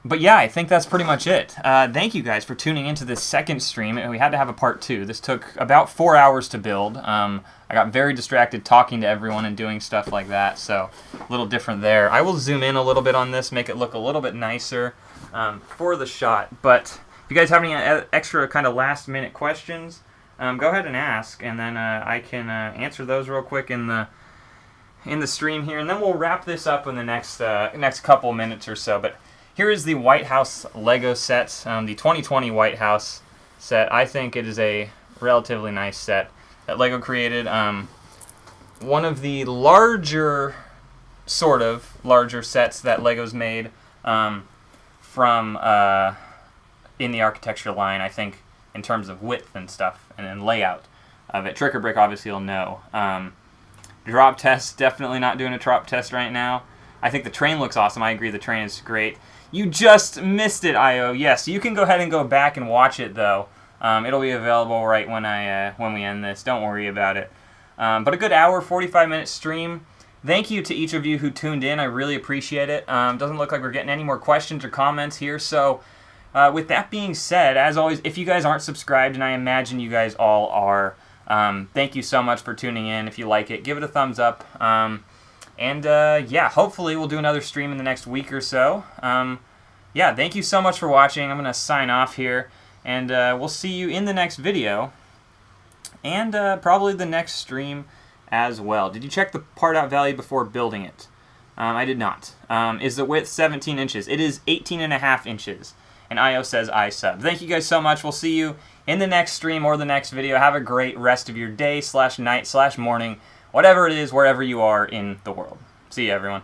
But yeah, I think that's pretty much it. Thank you guys for tuning into this second stream. We had to have a part 2. This took about 4 hours to build. I got very distracted talking to everyone and doing stuff like that, so a little different there. I will zoom in a little bit on this, make it look a little bit nicer for the shot. But if you guys have any extra kind of last-minute questions, go ahead and ask, and then I can answer those real quick in the stream here, and then we'll wrap this up in the next couple minutes or so. But here is the White House Lego set, the 2020 White House set. I think it is a relatively nice set that Lego created. One of the larger sets that Lego's made from in the architecture line, I think, in terms of width and stuff and layout of it. Triggerbrick obviously will know. Drop test, definitely not doing a drop test right now. I think the train looks awesome. I agree, the train is great. You just missed it, IO. Yes, you can go ahead and go back and watch it, though. It'll be available right when we end this. Don't worry about it. But a good hour, 45-minute stream. Thank you to each of you who tuned in. I really appreciate it. Doesn't look like we're getting any more questions or comments here. So with that being said, as always, if you guys aren't subscribed, and I imagine you guys all are, thank you so much for tuning in. If you like it, give it a thumbs up. And yeah, hopefully we'll do another stream in the next week or so. Yeah, thank you so much for watching. I'm going to sign off here, and we'll see you in the next video, and probably the next stream as well. Did you check the part out value before building it? I did not. Is the width 17 inches? It is 18.5 inches. And IO says I sub. Thank you guys so much. We'll see you in the next stream or the next video. Have a great rest of your day / night / morning, whatever it is, wherever you are in the world. See you, everyone.